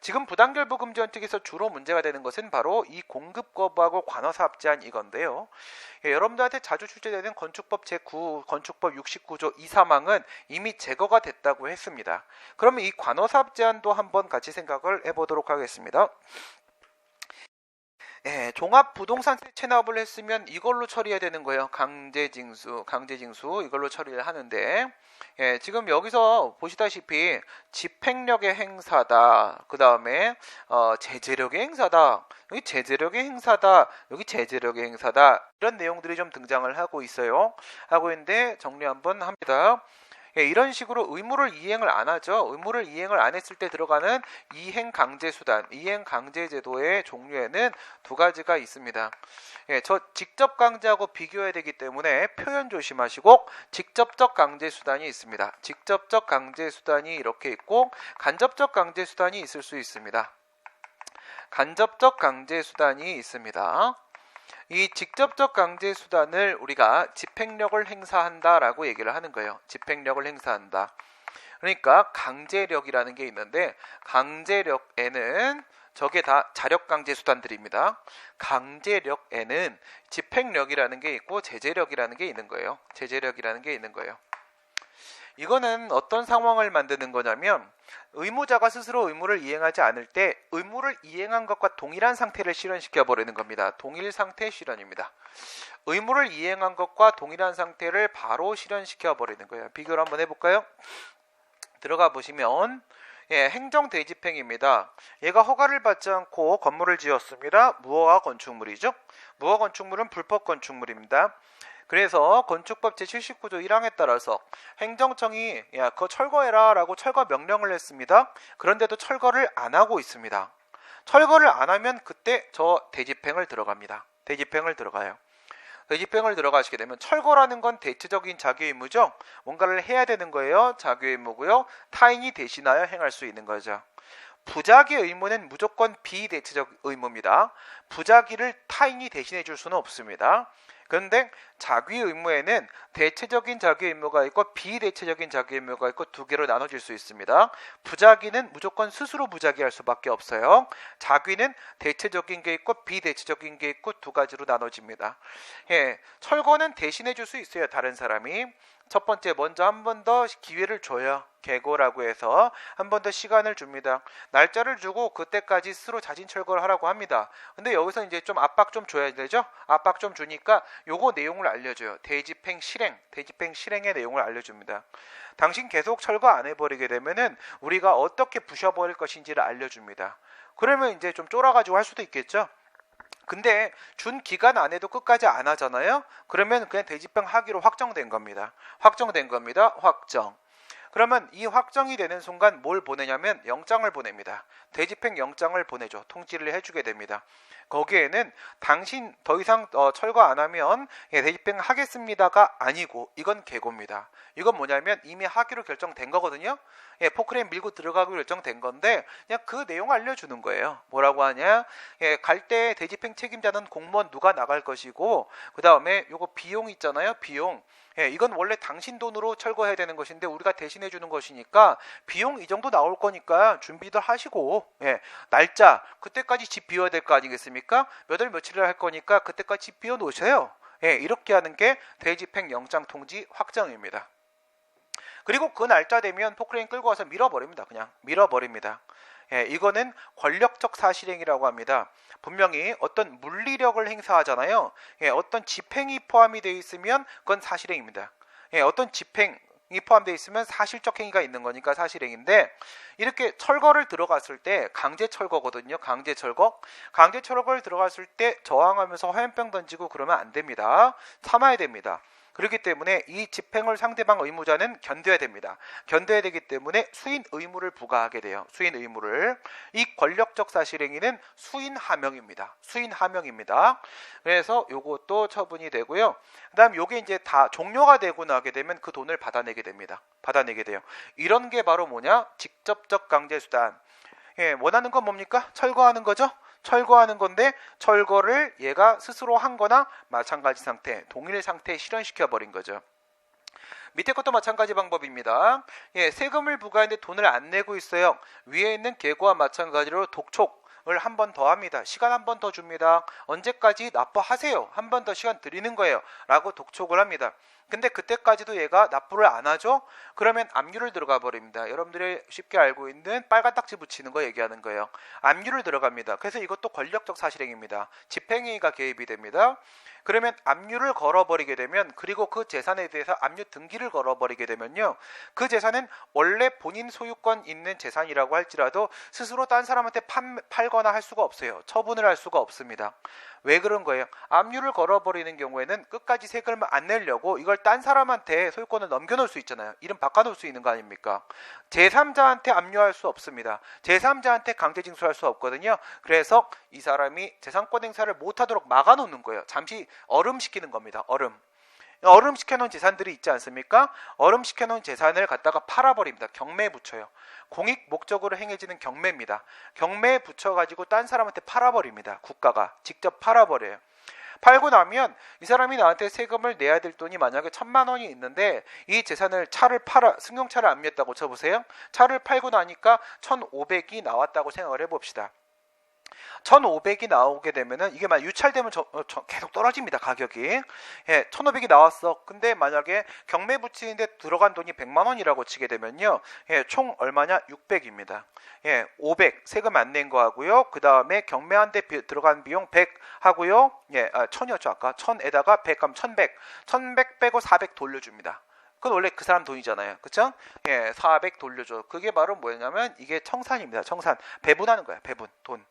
Speaker 1: 지금 부당결부금지원칙에서 주로 문제가 되는 것은 바로 이 공급 거부하고 관어사 합제한 이건데요. 여러분들한테 자주 출제되는 건축법 제9, 건축법 69조 2사망은 이미 제거가 됐다고 했습니다. 그러면 이 관어사 합제안도 한번 같이 생각을 해보도록 하겠습니다. 종합부동산세 체납을 했으면 이걸로 처리해야 되는 거예요. 강제징수 이걸로 처리를 하는데, 지금 여기서 보시다시피 집행력의 행사다, 그 다음에 제재력의 행사다, 여기 제재력의 행사다, 여기 제재력의 행사다, 이런 내용들이 좀 등장을 하고 있는데 정리 한번 합니다. 이런 식으로 의무를 이행을 안 하죠. 의무를 이행을 안 했을 때 들어가는 이행강제수단, 이행강제제도의 종류에는 두 가지가 있습니다. 저 직접 강제하고 비교해야 되기 때문에 표현 조심하시고, 직접적 강제수단이 있습니다. 직접적 강제수단이 이렇게 있고, 간접적 강제수단이 있을 수 있습니다. 간접적 강제수단이 있습니다. 이 직접적 강제 수단을 우리가 집행력을 행사한다라고 얘기를 하는 거예요. 집행력을 행사한다. 그러니까 강제력이라는 게 있는데, 강제력에는 저게 다 자력 강제 수단들입니다. 강제력에는 집행력이라는 게 있고 제재력이라는 게 있는 거예요. 제재력이라는 게 있는 거예요. 이거는 어떤 상황을 만드는 거냐면, 의무자가 스스로 의무를 이행하지 않을 때 의무를 이행한 것과 동일한 상태를 실현시켜 버리는 겁니다. 동일 상태 실현입니다. 의무를 이행한 것과 동일한 상태를 바로 실현시켜 버리는 거예요. 비교를 한번 해볼까요? 들어가 보시면 행정대집행입니다. 얘가 허가를 받지 않고 건물을 지었습니다. 무허가 건축물이죠. 무허가 건축물은 불법 건축물입니다. 그래서 건축법 제79조 1항에 따라서 행정청이 야 그거 철거해라 라고 철거 명령을 했습니다. 그런데도 철거를 안 하고 있습니다. 철거를 안 하면 그때 저 대집행을 들어갑니다. 대집행을 들어가요. 대집행을 들어가시게 되면, 철거라는 건 대체적인 자기 의무죠. 뭔가를 해야 되는 거예요. 자기 의무고요. 타인이 대신하여 행할 수 있는 거죠. 부작위 의무는 무조건 비대체적 의무입니다. 부작위를 타인이 대신해 줄 수는 없습니다. 그런데 자기 의무에는 대체적인 자기 의무가 있고 비대체적인 자기 의무가 있고 두 개로 나눠질 수 있습니다. 부작위는 무조건 스스로 부작위할 수밖에 없어요. 자기는 대체적인 게 있고 비대체적인 게 있고 두 가지로 나눠집니다. 철거는 대신해 줄 수 있어요. 다른 사람이. 첫 번째, 먼저 한 번 더 기회를 줘요. 계고라고 해서 한 번 더 시간을 줍니다. 날짜를 주고 그때까지 스스로 자진 철거를 하라고 합니다. 근데 여기서 이제 좀 압박 좀 줘야 되죠. 압박 좀 주니까 요거 내용을 알려줘요. 대집행 실행의 내용을 알려줍니다. 당신 계속 철거 안 해버리게 되면은 우리가 어떻게 부셔버릴 것인지를 알려줍니다. 그러면 이제 좀 쫄아가지고 할 수도 있겠죠. 근데 준 기간 안에도 끝까지 안 하잖아요. 그러면 그냥 대집행 하기로 확정된 겁니다. 확정. 그러면 이 확정이 되는 순간 뭘 보내냐면 영장을 보냅니다. 대집행 영장을 보내죠. 통지를 해주게 됩니다. 거기에는 당신 더 이상 철거 안 하면 대집행 하겠습니다가 아니고, 이건 계고입니다. 이건 뭐냐면 이미 하기로 결정된 거거든요. 포크레인 밀고 들어가기로 결정된 건데 그냥 그 내용 알려주는 거예요. 뭐라고 하냐, 갈 때 대집행 책임자는 공무원 누가 나갈 것이고, 그 다음에 요거 비용 있잖아요. 비용. 이건 원래 당신 돈으로 철거해야 되는 것인데 우리가 대신해 주는 것이니까 비용 이 정도 나올 거니까 준비들 하시고, 날짜 그때까지 집 비워야 될 거 아니겠습니까? 몇 월 며칠을 할 거니까 그때까지 집 비워 놓으세요. 이렇게 하는 게 대집행 영장 통지 확정입니다. 그리고 그 날짜 되면 포크레인 끌고 와서 밀어버립니다. 그냥 밀어버립니다. 이거는 권력적 사실행위라고 합니다. 분명히 어떤 물리력을 행사하잖아요. 어떤 집행이 포함이 되어 있으면 그건 사실행위입니다. 어떤 집행이 포함되어 있으면 사실적 행위가 있는 거니까 사실행위인데, 이렇게 철거를 들어갔을 때 강제 철거거든요. 강제 철거를 들어갔을 때 저항하면서 화염병 던지고 그러면 안 됩니다. 참아야 됩니다. 그렇기 때문에 이 집행을 상대방 의무자는 견뎌야 됩니다. 견뎌야 되기 때문에 수인 의무를 부과하게 돼요. 수인 의무를. 이 권력적 사실행위는 수인하명입니다. 수인하명입니다. 그래서 요것도 처분이 되고요. 그 다음 요게 이제 다 종료가 되고 나게 되면 그 돈을 받아내게 됩니다. 받아내게 돼요. 이런 게 바로 뭐냐? 직접적 강제수단. 원하는 건 뭡니까? 철거하는 거죠? 철거하는 건데, 철거를 얘가 스스로 한 거나 마찬가지 상태, 동일 상태에 실현시켜 버린 거죠. 밑에 것도 마찬가지 방법입니다. 세금을 부과했는데 돈을 안 내고 있어요. 위에 있는 계고와 마찬가지로 독촉, 한 번 더 합니다. 시간 한 번 더 줍니다. 언제까지? 납부하세요. 한 번 더 시간 드리는 거예요. 라고 독촉을 합니다. 근데 그때까지도 얘가 납부를 안 하죠? 그러면 압류를 들어가 버립니다. 여러분들이 쉽게 알고 있는 빨간 딱지 붙이는 거 얘기하는 거예요. 압류를 들어갑니다. 그래서 이것도 권력적 사실행위입니다. 집행행위가 개입이 됩니다. 그러면 압류를 걸어버리게 되면, 그리고 그 재산에 대해서 압류 등기를 걸어버리게 되면요, 그 재산은 원래 본인 소유권 있는 재산이라고 할지라도 스스로 딴 사람한테 팔거나 할 수가 없어요. 처분을 할 수가 없습니다. 왜 그런 거예요? 압류를 걸어버리는 경우에는 끝까지 세금을 안 내려고 이걸 딴 사람한테 소유권을 넘겨놓을 수 있잖아요. 이름 바꿔놓을 수 있는 거 아닙니까? 제3자한테 압류할 수 없습니다. 제3자한테 강제징수할 수 없거든요. 그래서 이 사람이 재산권 행사를 못하도록 막아놓는 거예요. 잠시 얼음시키는 겁니다. 얼음시켜놓은 재산들이 있지 않습니까? 얼음시켜놓은 재산을 갖다가 팔아버립니다. 경매에 붙여요. 공익 목적으로 행해지는 경매입니다. 경매에 붙여가지고 딴 사람한테 팔아버립니다. 국가가 직접 팔아버려요. 팔고 나면 이 사람이 나한테 세금을 내야 될 돈이 만약에 1,000만 원이 있는데, 이 재산을 승용차를 압류했다고 쳐보세요. 차를 팔고 나니까 1,500이 나왔다고 생각을 해봅시다. 1,500이 나오게 되면은 이게 막 유찰되면 계속 떨어집니다. 가격이. 1,500이 나왔어. 근데 만약에 경매 붙이는데 들어간 돈이 100만 원이라고 치게 되면요, 총 얼마냐? 600입니다. 500 세금 안 낸 거 하고요. 그 다음에 경매한데 들어간 비용 100 하고요. 1,000이었죠 아까. 1,000에다가 100 하면 1,100. 1,100 빼고 400 돌려줍니다. 그건 원래 그 사람 돈이잖아요. 그쵸? 400 돌려줘. 그게 바로 뭐냐면 이게 청산입니다. 청산. 배분하는 거야. 배분. 돈.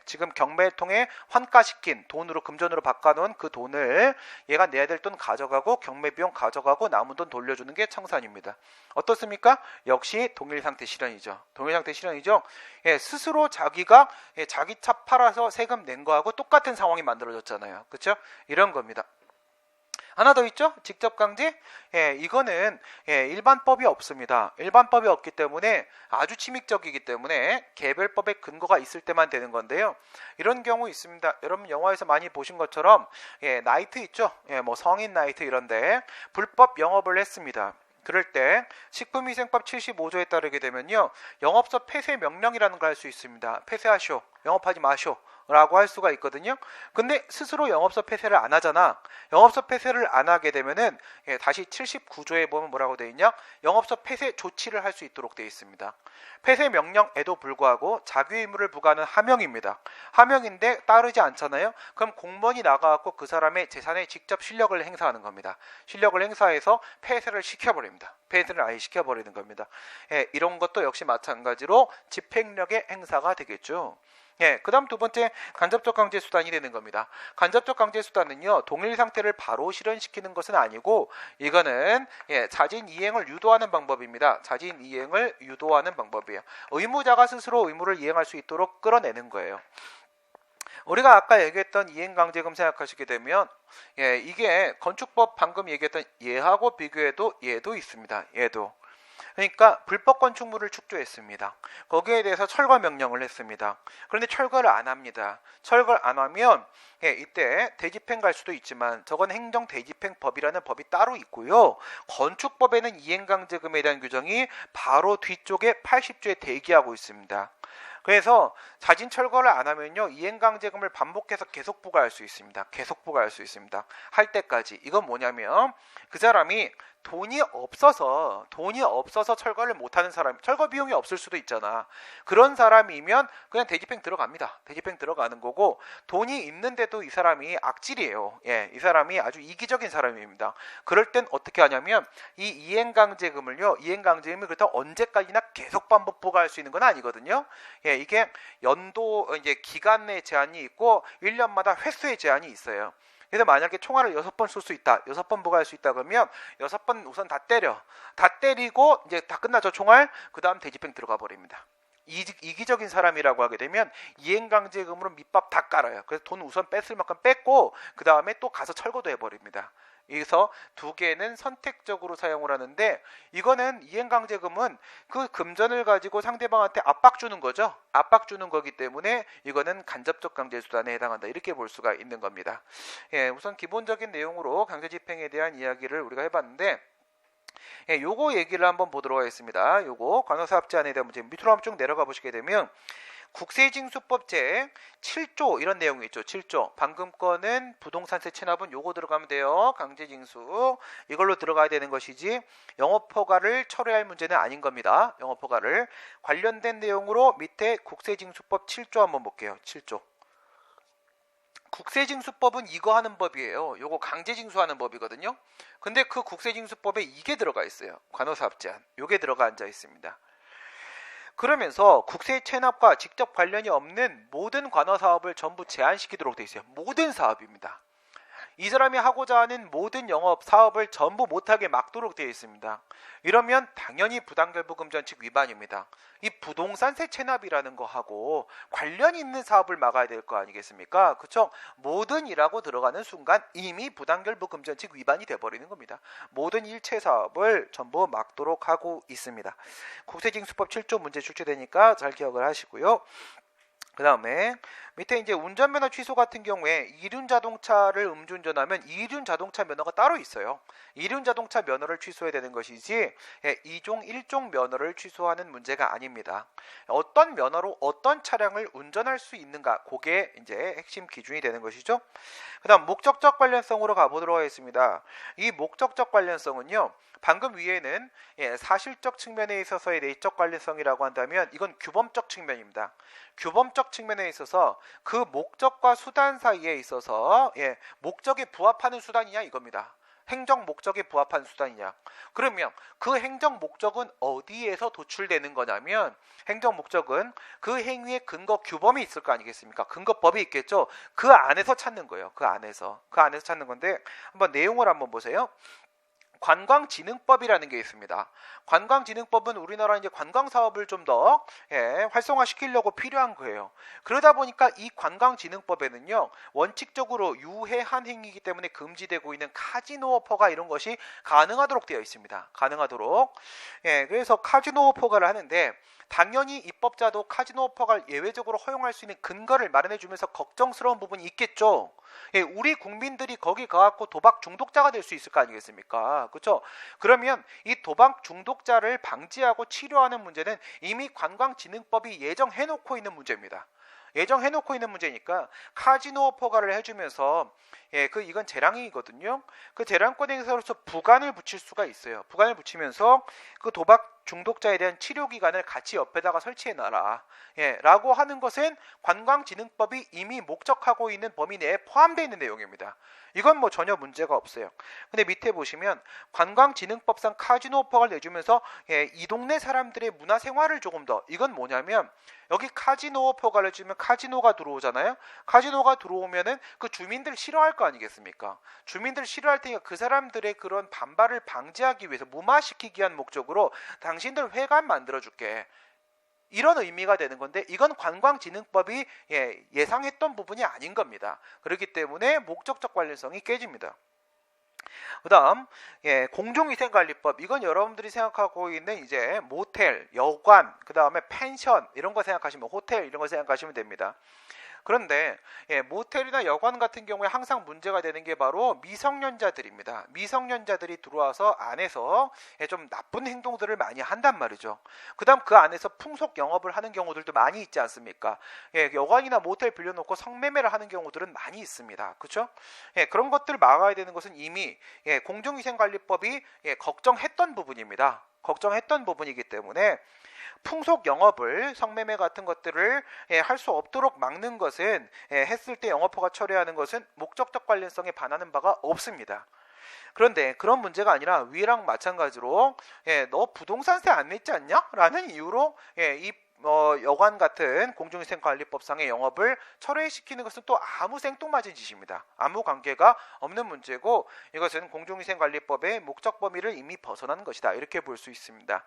Speaker 1: 지금 경매를 통해 환가시킨 돈으로, 금전으로 바꿔놓은 그 돈을 얘가 내야 될 돈 가져가고 경매 비용 가져가고 남은 돈 돌려주는 게 청산입니다. 어떻습니까? 역시 동일상태 실현이죠. 동일상태 실현이죠. 스스로 자기가 자기 차 팔아서 세금 낸 거하고 똑같은 상황이 만들어졌잖아요. 그렇죠? 이런 겁니다. 하나 더 있죠? 직접강제? 이거는 일반법이 없습니다. 일반법이 없기 때문에 아주 침익적이기 때문에 개별법의 근거가 있을 때만 되는 건데요. 이런 경우 있습니다. 여러분 영화에서 많이 보신 것처럼 나이트 있죠? 뭐 성인 나이트 이런데 불법 영업을 했습니다. 그럴 때 식품위생법 75조에 따르게 되면요, 영업소 폐쇄 명령이라는 걸 할 수 있습니다. 폐쇄하시오, 영업하지 마시오 라고 할 수가 있거든요. 근데 스스로 영업소 폐쇄를 안 하잖아. 영업소 폐쇄를 안 하게 되면은 다시 79조에 보면 뭐라고 되어 있냐? 영업소 폐쇄 조치를 할 수 있도록 되어 있습니다. 폐쇄 명령에도 불구하고 자기 의무를 부과하는 하명입니다. 하명인데 따르지 않잖아요. 그럼 공무원이 나가갖고 그 사람의 재산에 직접 실력을 행사하는 겁니다. 실력을 행사해서 폐쇄를 시켜버립니다. 폐쇄를 아예 시켜버리는 겁니다. 이런 것도 역시 마찬가지로 집행력의 행사가 되겠죠. 그 다음 두 번째, 간접적 강제 수단이 되는 겁니다. 간접적 강제 수단은요, 동일 상태를 바로 실현시키는 것은 아니고, 이거는 자진 이행을 유도하는 방법입니다. 자진 이행을 유도하는 방법이에요. 의무자가 스스로 의무를 이행할 수 있도록 끌어내는 거예요. 우리가 아까 얘기했던 이행강제금 생각하시게 되면 이게 건축법 방금 얘기했던 얘하고 비교해도 얘도 있습니다. 얘도. 그러니까 불법 건축물을 축조했습니다. 거기에 대해서 철거 명령을 했습니다. 그런데 철거를 안 합니다. 철거를 안 하면 이때 대집행 갈 수도 있지만 저건 행정대집행법이라는 법이 따로 있고요. 건축법에는 이행강제금에 대한 규정이 바로 뒤쪽에 80조에 대기하고 있습니다. 그래서 자진 철거를 안 하면요, 이행강제금을 반복해서 계속 부과할 수 있습니다. 계속 부과할 수 있습니다. 할 때까지. 이건 뭐냐면 그 사람이 돈이 없어서 철거를 못하는 사람, 철거 비용이 없을 수도 있잖아. 그런 사람이면 그냥 대집행 들어갑니다. 대집행 들어가는 거고, 돈이 있는데도 이 사람이 악질이에요. 이 사람이 아주 이기적인 사람입니다. 그럴 땐 어떻게 하냐면 이 이행강제금을 그렇다고 언제까지나 계속 반복 부과할 수 있는 건 아니거든요. 이게 연도 기간 내 제한이 있고 1년마다 횟수의 제한이 있어요. 그래서 만약에 총알을 6번 쏠 수 있다, 6번 부과할 수 있다 그러면 6번 우선 다 때리고 이제 다 끝나죠, 총알. 그 다음 대집행 들어가 버립니다. 이기적인 사람이라고 하게 되면 이행강제금으로 밑밥 다 깔아요. 그래서 돈 우선 뺐을 만큼 뺐고 그 다음에 또 가서 철거도 해버립니다. 그래서 두 개는 선택적으로 사용을 하는데, 이거는 이행강제금은 그 금전을 가지고 상대방한테 압박 주는 거죠. 압박 주는 거기 때문에 이거는 간접적 강제수단에 해당한다, 이렇게 볼 수가 있는 겁니다. 우선 기본적인 내용으로 강제집행에 대한 이야기를 우리가 해봤는데, 요거 얘기를 한번 보도록 하겠습니다. 요거 관호사업제안에 대한 문제 밑으로 한번 쭉 내려가 보시게 되면, 국세징수법 제 7조 이런 내용이 있죠. 7조. 방금 거는 부동산세 체납은 요거 들어가면 돼요. 강제징수. 이걸로 들어가야 되는 것이지 영업허가를 철회할 문제는 아닌 겁니다. 영업허가를. 관련된 내용으로 밑에 국세징수법 7조 한번 볼게요. 7조. 국세징수법은 이거 하는 법이에요. 요거 강제징수하는 법이거든요. 근데 그 국세징수법에 이게 들어가 있어요. 관호사업 제한. 요게 들어가 앉아 있습니다. 그러면서 국세 체납과 직접 관련이 없는 모든 관화사업을 전부 제한시키도록 되어 있어요. 모든 사업입니다. 이 사람이 하고자 하는 모든 영업 사업을 전부 못하게 막도록 되어 있습니다. 이러면 당연히 부당결부금전칙 위반입니다. 이 부동산세 체납이라는 거하고 관련 있는 사업을 막아야 될 거 아니겠습니까? 그렇죠? 모든 이라고 들어가는 순간 이미 부당결부금전칙 위반이 돼버리는 겁니다. 모든 일체 사업을 전부 막도록 하고 있습니다. 국세징수법 7조 문제 출제되니까 잘 기억을 하시고요. 그 다음에 밑에 이제 운전면허 취소 같은 경우에 이륜자동차를 음주운전하면 이륜자동차 면허가 따로 있어요. 이륜자동차 면허를 취소해야 되는 것이지 2종 1종 면허를 취소하는 문제가 아닙니다. 어떤 면허로 어떤 차량을 운전할 수 있는가, 그게 이제 핵심 기준이 되는 것이죠. 그 다음 목적적 관련성으로 가보도록 하겠습니다. 이 목적적 관련성은요, 방금 위에는 사실적 측면에 있어서의 내적 관련성이라고 한다면 이건 규범적 측면입니다. 규범적 측면에 있어서 그 목적과 수단 사이에 있어서 목적에 부합하는 수단이냐 이겁니다. 행정 목적에 부합한 수단이냐. 그러면 그 행정 목적은 어디에서 도출되는 거냐면, 행정 목적은 그 행위의 근거 규범이 있을 거 아니겠습니까? 근거법이 있겠죠. 그 안에서 찾는 거예요. 그 안에서 찾는 건데, 한번 내용을 한번 보세요. 관광진흥법이라는 게 있습니다. 관광진흥법은 우리나라 이제 관광 사업을 좀 더 활성화시키려고 필요한 거예요. 그러다 보니까 이 관광진흥법에는요, 원칙적으로 유해한 행위이기 때문에 금지되고 있는 카지노 허가 이런 것이 가능하도록 되어 있습니다. 가능하도록. 그래서 카지노 허가를 하는데, 당연히 입법자도 카지노 허가를 예외적으로 허용할 수 있는 근거를 마련해주면서 걱정스러운 부분이 있겠죠. 우리 국민들이 거기 가갖고 도박 중독자가 될 수 있을 거 아니겠습니까? 그렇죠? 그러면 이 도박 중독자를 방지하고 치료하는 문제는 이미 관광진흥법이 예정해놓고 있는 문제입니다. 예정해놓고 있는 문제니까 카지노 허가를 해주면서 이건 재량이거든요. 그 재량권에 있어서 부관을 붙일 수가 있어요. 부관을 붙이면서 그 도박 중독자에 대한 치료 기관을 같이 옆에다가 설치해놔라. 라고 하는 것은 관광진흥법이 이미 목적하고 있는 범위 내에 포함되어 있는 내용입니다. 이건 뭐 전혀 문제가 없어요. 근데 밑에 보시면 관광진흥법상 카지노 허가를 내주면서 이 동네 사람들의 문화생활을 조금 더, 이건 뭐냐면 여기 카지노 허가를 주면 카지노가 들어오잖아요. 카지노가 들어오면은 그 주민들 싫어할 거 아니겠습니까? 주민들 싫어할 테니까 그 사람들의 그런 반발을 방지하기 위해서, 무마시키기 위한 목적으로 당신들 회관 만들어줄게, 이런 의미가 되는 건데, 이건 관광진흥법이 예상했던 부분이 아닌 겁니다. 그렇기 때문에 목적적 관련성이 깨집니다. 그 다음 공중위생관리법, 이건 여러분들이 생각하고 있는 이제 모텔, 여관, 그 다음에 펜션 이런 거 생각하시면, 호텔 이런 거 생각하시면 됩니다. 그런데 모텔이나 여관 같은 경우에 항상 문제가 되는 게 바로 미성년자들입니다. 미성년자들이 들어와서 안에서 좀 나쁜 행동들을 많이 한단 말이죠. 그 다음 그 안에서 풍속 영업을 하는 경우들도 많이 있지 않습니까? 여관이나 모텔 빌려놓고 성매매를 하는 경우들은 많이 있습니다. 그렇죠? 그런 것들을 막아야 되는 것은 이미 공중위생관리법이 걱정했던 부분입니다. 걱정했던 부분이기 때문에 풍속 영업을, 성매매 같은 것들을 할 수 없도록 막는 것은, 했을 때 영업허가 처리하는 것은 목적적 관련성에 반하는 바가 없습니다. 그런데 그런 문제가 아니라 위랑 마찬가지로 너 부동산세 안 냈지 않냐? 라는 이유로 이 여관 같은 공중위생관리법상의 영업을 철회시키는 것은 또 아무 생뚱맞은 짓입니다. 아무 관계가 없는 문제고, 이것은 공중위생관리법의 목적 범위를 이미 벗어난 것이다, 이렇게 볼 수 있습니다.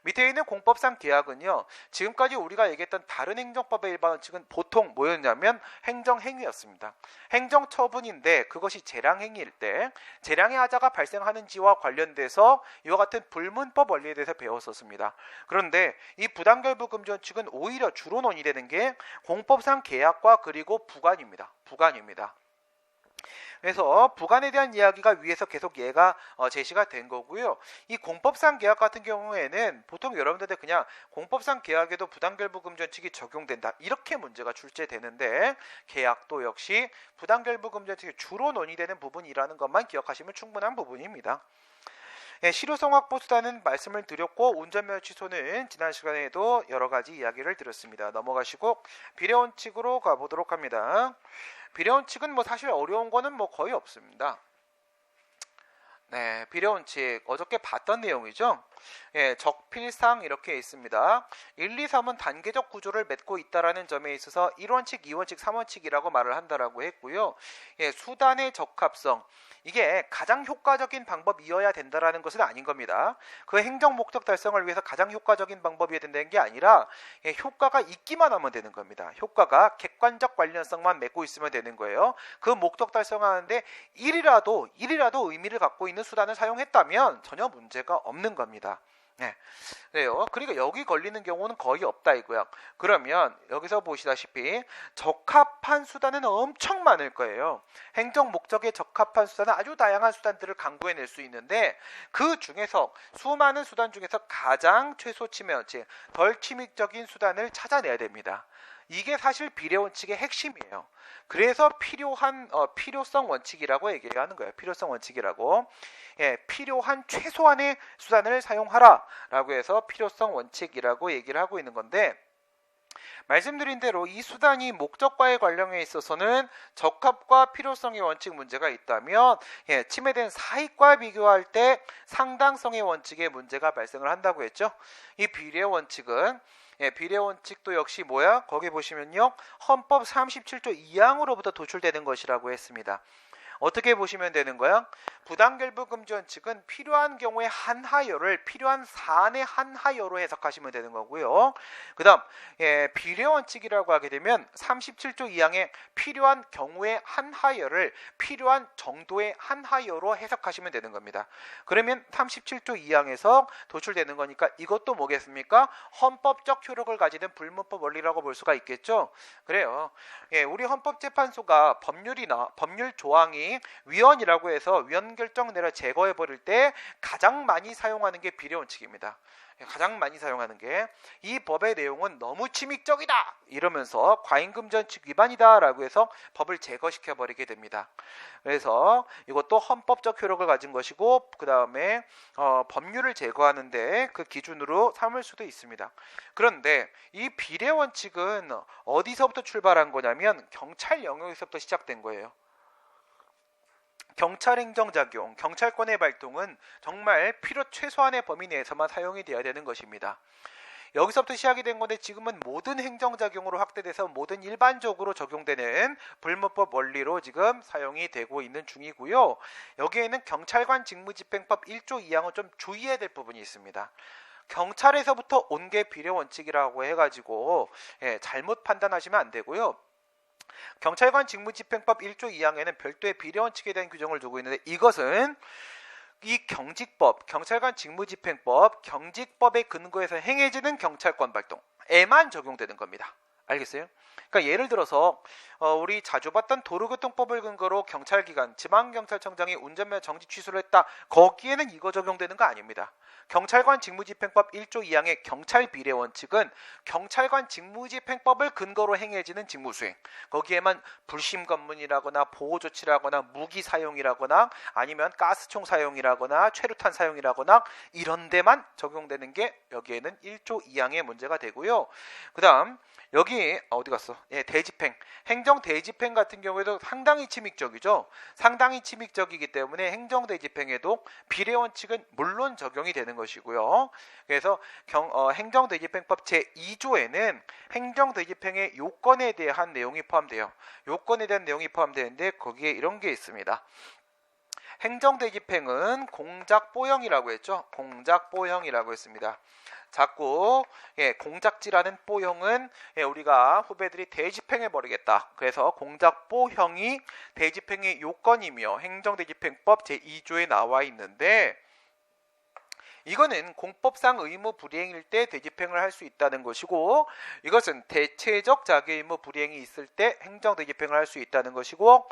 Speaker 1: 밑에 있는 공법상 계약은요, 지금까지 우리가 얘기했던 다른 행정법의 일반 원칙은 보통 뭐였냐면 행정행위였습니다. 행정처분인데 그것이 재량행위일 때 재량의 하자가 발생하는지와 관련돼서 이와 같은 불문법 원리에 대해서 배웠었습니다. 그런데 이 부당결부금지원칙은 오히려 주로 논의되는 게 공법상 계약과 그리고 부관입니다. 부관입니다. 그래서 부관에 대한 이야기가 위에서 계속 얘가 제시가 된 거고요. 이 공법상 계약 같은 경우에는 보통 여러분들 그냥 공법상 계약에도 부당결부금전칙이 적용된다 이렇게 문제가 출제되는데, 계약도 역시 부당결부금전칙이 주로 논의되는 부분이라는 것만 기억하시면 충분한 부분입니다. 실효성 확보 수단은 말씀을 드렸고, 운전면허 취소는 지난 시간에도 여러 가지 이야기를 드렸습니다. 넘어가시고 비례원칙으로 가보도록 합니다. 비례원칙은 뭐 사실 어려운 거는 뭐 거의 없습니다. 네, 비례원칙 어저께 봤던 내용이죠. 적필상 이렇게 있습니다. 1, 2, 3은 단계적 구조를 맺고 있다라는 점에 있어서 1원칙, 2원칙, 3원칙이라고 말을 한다라고 했고요. 수단의 적합성, 이게 가장 효과적인 방법이어야 된다라는 것은 아닌 겁니다. 그 행정 목적 달성을 위해서 가장 효과적인 방법이어야 된다는 게 아니라 효과가 있기만 하면 되는 겁니다. 효과가 객관적 관련성만 맺고 있으면 되는 거예요. 그 목적 달성하는데 1이라도 의미를 갖고 있는 수단을 사용했다면 전혀 문제가 없는 겁니다. 네, 그래요. 그러니까 여기 걸리는 경우는 거의 없다 이거야. 그러면 여기서 보시다시피 적합한 수단은 엄청 많을 거예요. 행정 목적에 적합한 수단은 아주 다양한 수단들을 강구해낼 수 있는데, 그 중에서 수많은 수단 중에서 가장 최소 침해원칙, 덜 침입적인 수단을 찾아내야 됩니다. 이게 사실 비례원칙의 핵심이에요. 그래서 필요성 원칙이라고 얘기하는 거예요. 필요성 원칙이라고. 필요한 최소한의 수단을 사용하라 라고 해서 필요성 원칙이라고 얘기를 하고 있는 건데, 말씀드린 대로 이 수단이 목적과의 관련에 있어서는 적합과 필요성의 원칙 문제가 있다면, 침해된 사익과 비교할 때 상당성의 원칙에 문제가 발생을 한다고 했죠. 이 비례 원칙은 비례 원칙도 역시 뭐야? 거기 보시면요, 헌법 37조 2항으로부터 도출되는 것이라고 했습니다. 어떻게 보시면 되는 거야? 부당결부금지 원칙은 필요한 경우에 한하여를 필요한 사안의 한하여로 해석하시면 되는 거고요. 그 다음 비례원칙이라고 하게 되면 37조 2항에 필요한 경우의 한하여를 필요한 정도의 한하여로 해석하시면 되는 겁니다. 그러면 37조 2항에서 도출되는 거니까 이것도 뭐겠습니까? 헌법적 효력을 가지는 불문법 원리라고 볼 수가 있겠죠. 그래요. 우리 헌법재판소가 법률 조항이 위헌이라고 해서 위헌 결정 내려 제거해 버릴 때 가장 많이 사용하는 게 비례원칙입니다. 가장 많이 사용하는 게, 이 법의 내용은 너무 침입적이다 이러면서 과잉금전칙 위반이다 라고 해서 법을 제거시켜 버리게 됩니다. 그래서 이것도 헌법적 효력을 가진 것이고, 그 다음에 법률을 제거하는데 그 기준으로 삼을 수도 있습니다. 그런데 이 비례원칙은 어디서부터 출발한 거냐면 경찰 영역에서부터 시작된 거예요. 경찰 행정작용, 경찰권의 발동은 정말 필요 최소한의 범위 내에서만 사용이 되어야 되는 것입니다. 여기서부터 시작이 된 건데, 지금은 모든 행정작용으로 확대돼서 모든 일반적으로 적용되는 불문법 원리로 지금 사용이 되고 있는 중이고요. 여기에는 경찰관 직무집행법 1조 2항은 좀 주의해야 될 부분이 있습니다. 경찰에서부터 온 게 비례원칙이라고 해가지고 잘못 판단하시면 안 되고요. 경찰관 직무집행법 1조 2항에는 별도의 비례원칙에 대한 규정을 두고 있는데, 이것은 이 경직법, 경찰관 직무집행법, 경직법의 근거에서 행해지는 경찰권 발동에만 적용되는 겁니다. 알겠어요? 그러니까 예를 들어서 우리 자주 봤던 도로교통법을 근거로 경찰기관, 지방경찰청장이 운전면허 정지 취소를 했다. 거기에는 이거 적용되는 거 아닙니다. 경찰관 직무집행법 1조 2항의 경찰 비례 원칙은 경찰관 직무집행법을 근거로 행해지는 직무수행, 거기에만 불심 검문이라거나 보호조치라거나 무기 사용이라거나 아니면 가스총 사용이라거나 최루탄 사용이라거나 이런 데만 적용되는 게 여기에는 1조 2항의 문제가 되고요. 그 다음 여기 어디 갔어? 대집행, 행정 대집행 같은 경우에도 상당히 침입적이죠. 상당히 침입적이기 때문에 행정 대집행에도 비례 원칙은 물론 적용이 되는 것이고요. 그래서 행정 대집행법 제2조에는 행정 대집행의 요건에 대한 내용이 포함돼요. 요건에 대한 내용이 포함되는데 거기에 이런 게 있습니다. 행정대집행은 공작뽀형이라고 했죠. 공작뽀형이라고 했습니다. 자꾸 공작지라는 뽀형은 우리가 후배들이 대집행해버리겠다. 그래서 공작뽀형이 대집행의 요건이며 행정대집행법 제2조에 나와 있는데, 이거는 공법상 의무 불이행일 때 대집행을 할 수 있다는 것이고, 이것은 대체적 자기의무 불이행이 있을 때 행정 대집행을 할 수 있다는 것이고,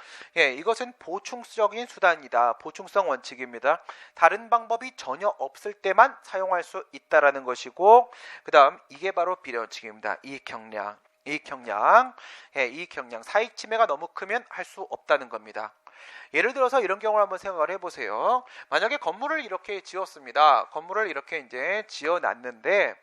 Speaker 1: 이것은 보충적인 수단이다. 보충성 원칙입니다. 다른 방법이 전혀 없을 때만 사용할 수 있다라는 것이고, 그 다음 이게 바로 비례원칙입니다. 이익형량. 이익형량, 이익형량, 사익 침해가 너무 크면 할 수 없다는 겁니다. 예를 들어서 이런 경우를 한번 생각을 해보세요. 만약에 건물을 이렇게 지었습니다. 건물을 이렇게 이제 지어놨는데,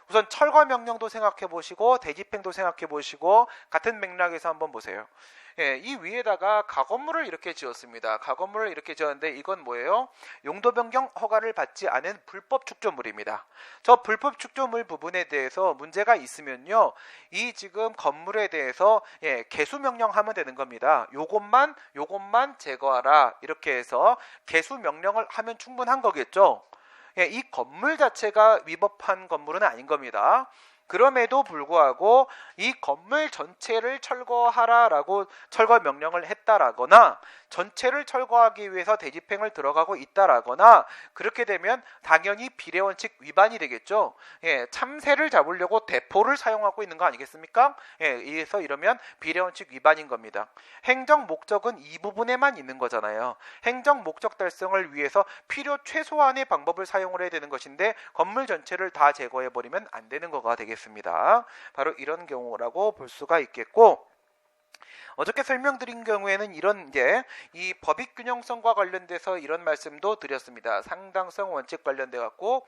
Speaker 1: 우선 철거 명령도 생각해 보시고 대집행도 생각해 보시고 같은 맥락에서 한번 보세요. 이 위에다가 가건물을 이렇게 지었습니다. 가건물을 이렇게 지었는데 이건 뭐예요? 용도 변경 허가를 받지 않은 불법 축조물입니다. 저 불법 축조물 부분에 대해서 문제가 있으면요, 이 지금 건물에 대해서 개수 명령하면 되는 겁니다. 요것만 제거하라, 이렇게 해서 개수 명령을 하면 충분한 거겠죠. 이 건물 자체가 위법한 건물은 아닌 겁니다. 그럼에도 불구하고 이 건물 전체를 철거하라라고 철거 명령을 했다라거나 전체를 철거하기 위해서 대집행을 들어가고 있다라거나, 그렇게 되면 당연히 비례원칙 위반이 되겠죠. 참새를 잡으려고 대포를 사용하고 있는 거 아니겠습니까? 그래서 이러면 비례원칙 위반인 겁니다. 행정 목적은 이 부분에만 있는 거잖아요. 행정 목적 달성을 위해서 필요 최소한의 방법을 사용을 해야 되는 것인데 건물 전체를 다 제거해버리면 안 되는 거가 되겠습니다. 바로 이런 경우라고 볼 수가 있겠고, 어저께 설명드린 경우에는 이런 이 법익 균형성과 관련돼서 이런 말씀도 드렸습니다. 상당성 원칙 관련돼 갖고,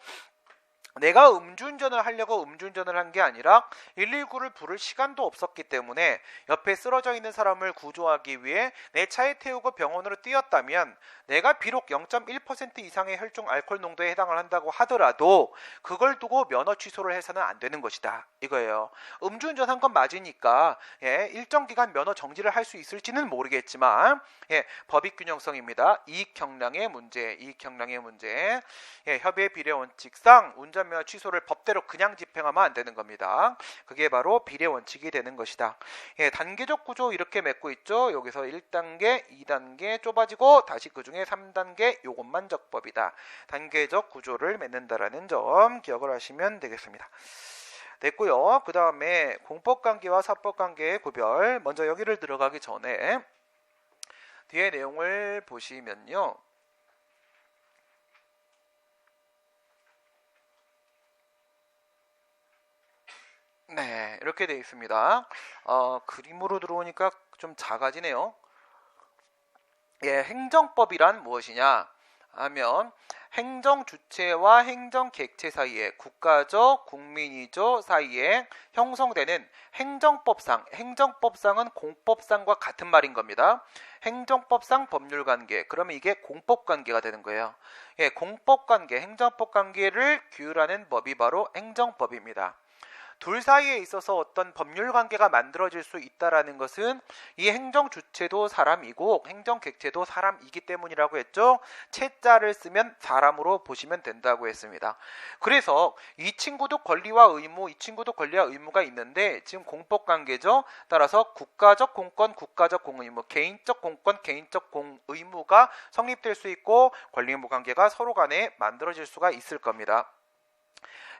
Speaker 1: 내가 음주운전을 하려고 음주운전을 한 게 아니라 119를 부를 시간도 없었기 때문에 옆에 쓰러져 있는 사람을 구조하기 위해 내 차에 태우고 병원으로 뛰었다면, 내가 비록 0.1% 이상의 혈중 알코올 농도에 해당을 한다고 하더라도 그걸 두고 면허 취소를 해서는 안 되는 것이다, 이거예요. 음주운전 한 건 맞으니까 일정 기간 면허 정지를 할 수 있을지는 모르겠지만, 법익균형성입니다. 이익형량의 문제, 협의의 비례원칙상 운전면허 취소를 법대로 그냥 집행하면 안 되는 겁니다. 그게 바로 비례원칙이 되는 것이다. 단계적 구조 이렇게 맺고 있죠. 여기서 1단계, 2단계 좁아지고 다시 그중에 3단계, 요것만 적법이다. 단계적 구조를 맺는다라는 점 기억을 하시면 되겠습니다. 됐고요. 그 다음에 공법관계와 사법관계의 구별, 먼저 여기를 들어가기 전에 뒤에 내용을 보시면요, 이렇게 되어 있습니다. 그림으로 들어오니까 좀 작아지네요. 행정법이란 무엇이냐 하면, 행정주체와 행정객체 사이에, 국가적, 국민이죠 사이에 형성되는 행정법상은 공법상과 같은 말인 겁니다. 행정법상 법률관계, 그러면 이게 공법관계가 되는 거예요. 공법관계, 행정법관계를 규율하는 법이 바로 행정법입니다. 둘 사이에 있어서 어떤 법률 관계가 만들어질 수 있다라는 것은 이 행정 주체도 사람이고 행정 객체도 사람이기 때문이라고 했죠. 채자를 쓰면 사람으로 보시면 된다고 했습니다. 그래서 이 친구도 권리와 의무가 있는데 지금 공법 관계죠. 따라서 국가적 공권, 국가적 공의무, 개인적 공권, 개인적 공의무가 성립될 수 있고 권리 의무 관계가 서로 간에 만들어질 수가 있을 겁니다.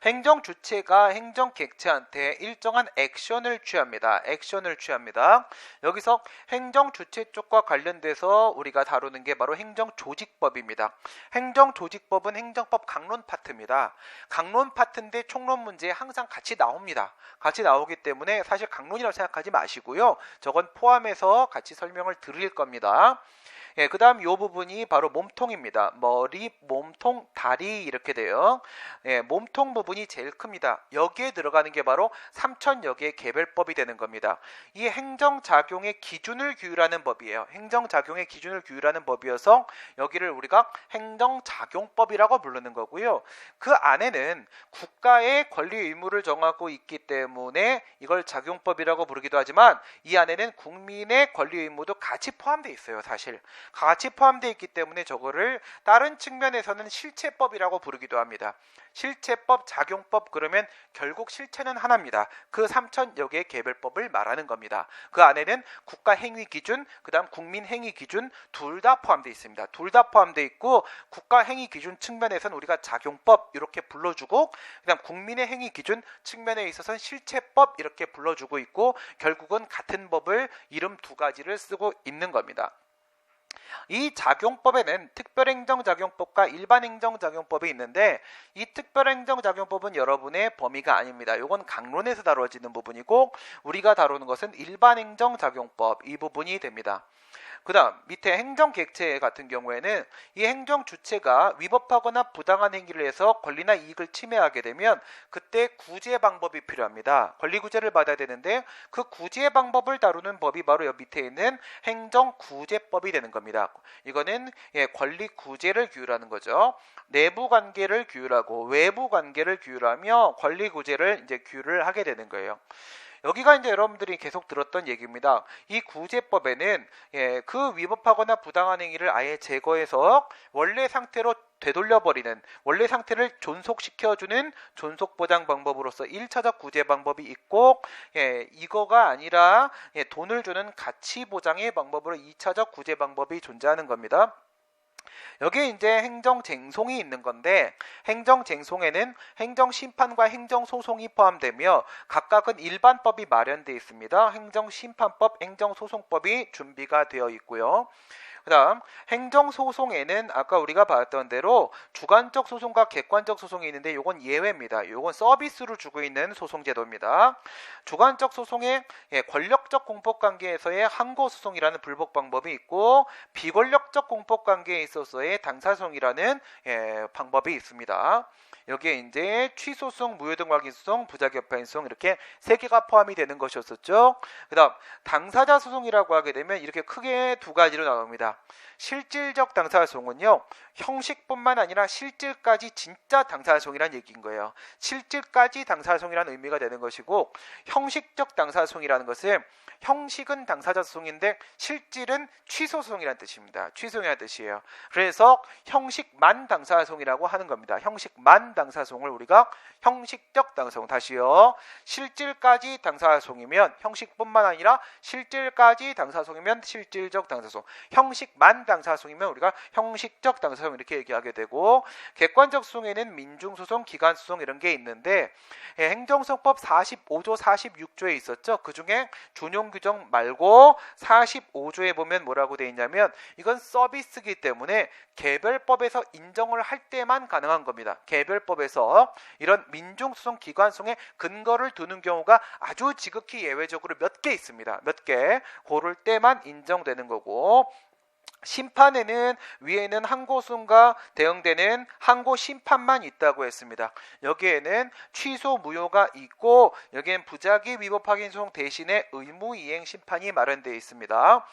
Speaker 1: 행정 주체가 행정 객체한테 일정한 액션을 취합니다. 여기서 행정 주체 쪽과 관련돼서 우리가 다루는 게 바로 행정조직법입니다. 행정조직법은 행정법 강론 파트입니다. 강론 파트인데 총론 문제에 항상 같이 나옵니다. 같이 나오기 때문에 사실 강론이라고 생각하지 마시고요. 저건 포함해서 같이 설명을 드릴 겁니다. 그 다음 이 부분이 바로 몸통입니다. 머리, 몸통, 다리 이렇게 돼요. 몸통 부분이 제일 큽니다. 여기에 들어가는 게 바로 3,000여 개의 개별법이 되는 겁니다. 이 행정작용의 기준을 규율하는 법이에요. 행정작용의 기준을 규율하는 법이어서 여기를 우리가 행정작용법이라고 부르는 거고요. 그 안에는 국가의 권리 의무를 정하고 있기 때문에 이걸 작용법이라고 부르기도 하지만, 이 안에는 국민의 권리 의무도 같이 포함되어 있어요. 사실 같이 포함되어 있기 때문에 저거를 다른 측면에서는 실체법이라고 부르기도 합니다. 실체법, 작용법 그러면 결국 실체는 하나입니다. 그 3,000여 개의 개별법을 말하는 겁니다. 그 안에는 국가행위기준, 그 다음 국민행위기준 둘 다 포함되어 있습니다. 둘 다 포함되어 있고 국가행위기준 측면에서는 우리가 작용법 이렇게 불러주고 그 다음 국민의 행위기준 측면에 있어서는 실체법 이렇게 불러주고 있고 결국은 같은 법을 이름 두 가지를 쓰고 있는 겁니다. 이 작용법에는 특별행정작용법과 일반행정작용법이 있는데 이 특별행정작용법은 여러분의 범위가 아닙니다. 이건 강론에서 다뤄지는 부분이고 우리가 다루는 것은 일반행정작용법 이 부분이 됩니다. 그 다음 밑에 행정객체 같은 경우에는 이 행정주체가 위법하거나 부당한 행위를 해서 권리나 이익을 침해하게 되면 그때 구제 방법이 필요합니다. 권리구제를 받아야 되는데 그 구제 방법을 다루는 법이 바로 여기 밑에 있는 행정구제법이 되는 겁니다. 이거는 권리구제를 규율하는 거죠. 내부관계를 규율하고 외부관계를 규율하며 권리구제를 이제 규율을 하게 되는 거예요. 여기가 이제 여러분들이 계속 들었던 얘기입니다. 이 구제법에는 그 위법하거나 부당한 행위를 아예 제거해서 원래 상태로 되돌려버리는 원래 상태를 존속시켜주는 존속보장 방법으로서 1차적 구제 방법이 있고 이거가 아니라 돈을 주는 가치보장의 방법으로 2차적 구제 방법이 존재하는 겁니다. 여기에 이제 행정쟁송이 있는 건데 행정쟁송에는 행정심판과 행정소송이 포함되며 각각은 일반법이 마련되어 있습니다. 행정심판법, 행정소송법이 준비가 되어 있고요. 그 다음 행정소송에는 아까 우리가 봤던 대로 주관적 소송과 객관적 소송이 있는데 이건 예외입니다. 이건 서비스로 주고 있는 소송제도입니다. 주관적 소송에 권력적 공법관계에서의 항고소송이라는 불복 방법이 있고 비권력적 공법관계에 있어서의 당사소송이라는 방법이 있습니다. 여기에 이제 취소소송, 무효등 확인소송, 부작협파인소송 이렇게 세 개가 포함이 되는 것이었었죠. 그 다음 당사자 소송이라고 하게 되면 이렇게 크게 두 가지로 나옵니다. 실질적 당사소송은요 형식뿐만 아니라 실질까지 진짜 당사소송이라는 얘기인 거예요. 실질까지 당사소송이라는 의미가 되는 것이고 형식적 당사소송이라는 것은 형식은 당사자 소송인데 실질은 취소소송이라는 뜻입니다. 취소소송이라는 뜻이에요. 그래서 형식만 당사소송이라고 하는 겁니다. 형식만 당사소송을 우리가 형식적 당사소송 다시요. 실질까지 당사소송이면 형식뿐만 아니라 실질까지 당사소송이면 실질적 당사소송 형식만 당사소송이면 우리가 형식적 당사소송 이렇게 얘기하게 되고 객관적 소송에는 민중소송, 기관소송 이런 게 있는데 행정소송법 45조, 46조에 있었죠. 그 중에 준용규정 말고 45조에 보면 뭐라고 되어 있냐면 이건 서비스이기 때문에 개별법에서 인정을 할 때만 가능한 겁니다. 개별법에서 이런 민중소송, 기관소송에 근거를 두는 경우가 아주 지극히 예외적으로 몇 개 있습니다. 몇 개 고를 때만 인정되는 거고 심판에는 위에는 항고소송과 대응되는 항고심판만 있다고 했습니다. 여기에는 취소 무효가 있고 여기엔 부작위 위법 확인 소송 대신에 의무이행 심판이 마련되어 있습니다.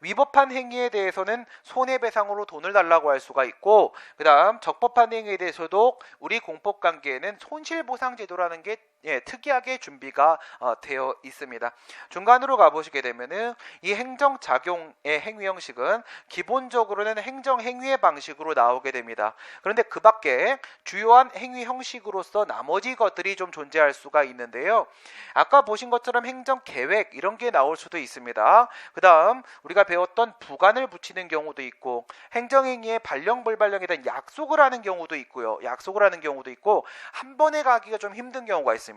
Speaker 1: 위법한 행위에 대해서는 손해배상으로 돈을 달라고 할 수가 있고 그 다음 적법한 행위에 대해서도 우리 공법관계에는 손실보상제도라는 게 특이하게 준비가 되어 있습니다. 중간으로 가보시게 되면은 이 행정작용의 행위 형식은 기본적으로는 행정행위의 방식으로 나오게 됩니다. 그런데 그 밖에 주요한 행위 형식으로서 나머지 것들이 좀 존재할 수가 있는데요. 아까 보신 것처럼 행정계획 이런 게 나올 수도 있습니다. 그 다음 우리가 배웠던 부관을 붙이는 경우도 있고 행정행위의 발령 불발령에 대한 약속을 하는 경우도 있고요. 약속을 하는 경우도 있고 한 번에 가기가 좀 힘든 경우가 있습니다.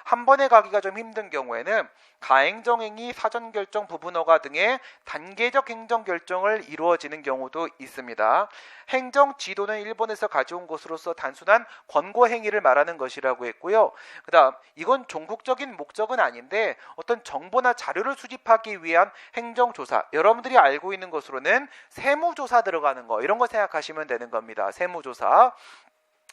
Speaker 1: 한 번에 가기가 좀 힘든 경우에는 가행정행위, 사전결정, 부분허가 등의 단계적 행정결정을 이루어지는 경우도 있습니다. 행정지도는 일본에서 가져온 것으로서 단순한 권고행위를 말하는 것이라고 했고요. 그 다음 이건 종국적인 목적은 아닌데 어떤 정보나 자료를 수집하기 위한 행정조사 여러분들이 알고 있는 것으로는 세무조사 들어가는 거 이런 거 생각하시면 되는 겁니다. 세무조사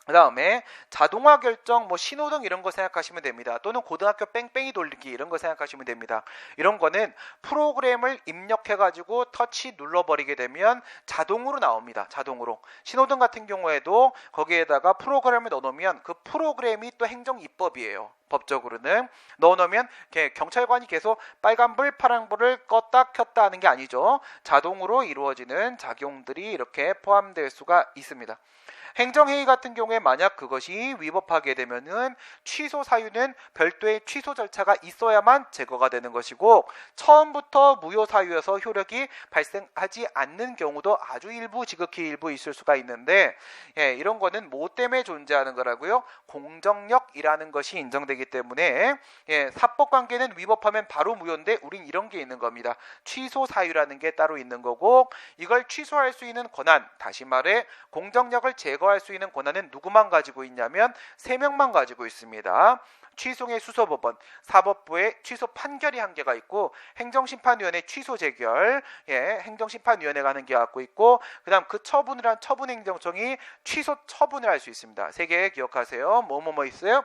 Speaker 1: 그 다음에 자동화 결정, 신호등 이런 거 생각하시면 됩니다. 또는 고등학교 뺑뺑이 돌리기 이런 거 생각하시면 됩니다. 이런 거는 프로그램을 입력해가지고 터치 눌러버리게 되면 자동으로 나옵니다. 자동으로. 신호등 같은 경우에도 거기에다가 프로그램을 넣어놓으면 그 프로그램이 또 행정 입법이에요. 법적으로는. 넣어놓으면 경찰관이 계속 빨간불 파란불을 껐다 켰다 하는 게 아니죠. 자동으로 이루어지는 작용들이 이렇게 포함될 수가 있습니다. 행정행위 같은 경우에 만약 그것이 위법하게 되면은 취소 사유는 별도의 취소 절차가 있어야만 제거가 되는 것이고, 처음부터 무효 사유여서 효력이 발생하지 않는 경우도 아주 일부, 지극히 일부 있을 수가 있는데, 이런 거는 뭐 때문에 존재하는 거라고요? 공정력이라는 것이 인정되기 때문에 사법관계는 위법하면 바로 무효인데 우린 이런 게 있는 겁니다. 취소 사유라는 게 따로 있는 거고, 이걸 취소할 수 있는 권한, 다시 말해 공정력을 제거할 수 있는 권한은 누구만 가지고 있냐면 3명만 가지고 있습니다. 취소의 수소법원, 사법부의 취소 판결이 한 개가 있고, 행정심판위원회 취소 재결, 행정심판위원회가 하는 게 갖고 있고, 그 다음 그 처분을 한 처분행정청이 취소 처분을 할 수 있습니다. 3개 기억하세요. 뭐뭐뭐 있어요?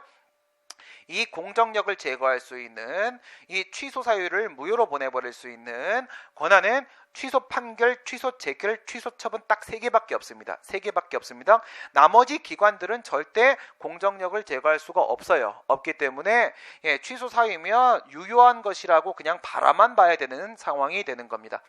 Speaker 1: 이 공정력을 제거할 수 있는, 이 취소 사유를 무효로 보내버릴 수 있는 권한은 취소 판결, 취소 재결, 취소 처분 딱 3개밖에 없습니다. 3개밖에 없습니다. 나머지 기관들은 절대 공정력을 제거할 수가 없어요. 없기 때문에 취소 사유면 유효한 것이라고 그냥 바라만 봐야 되는 상황이 되는 겁니다.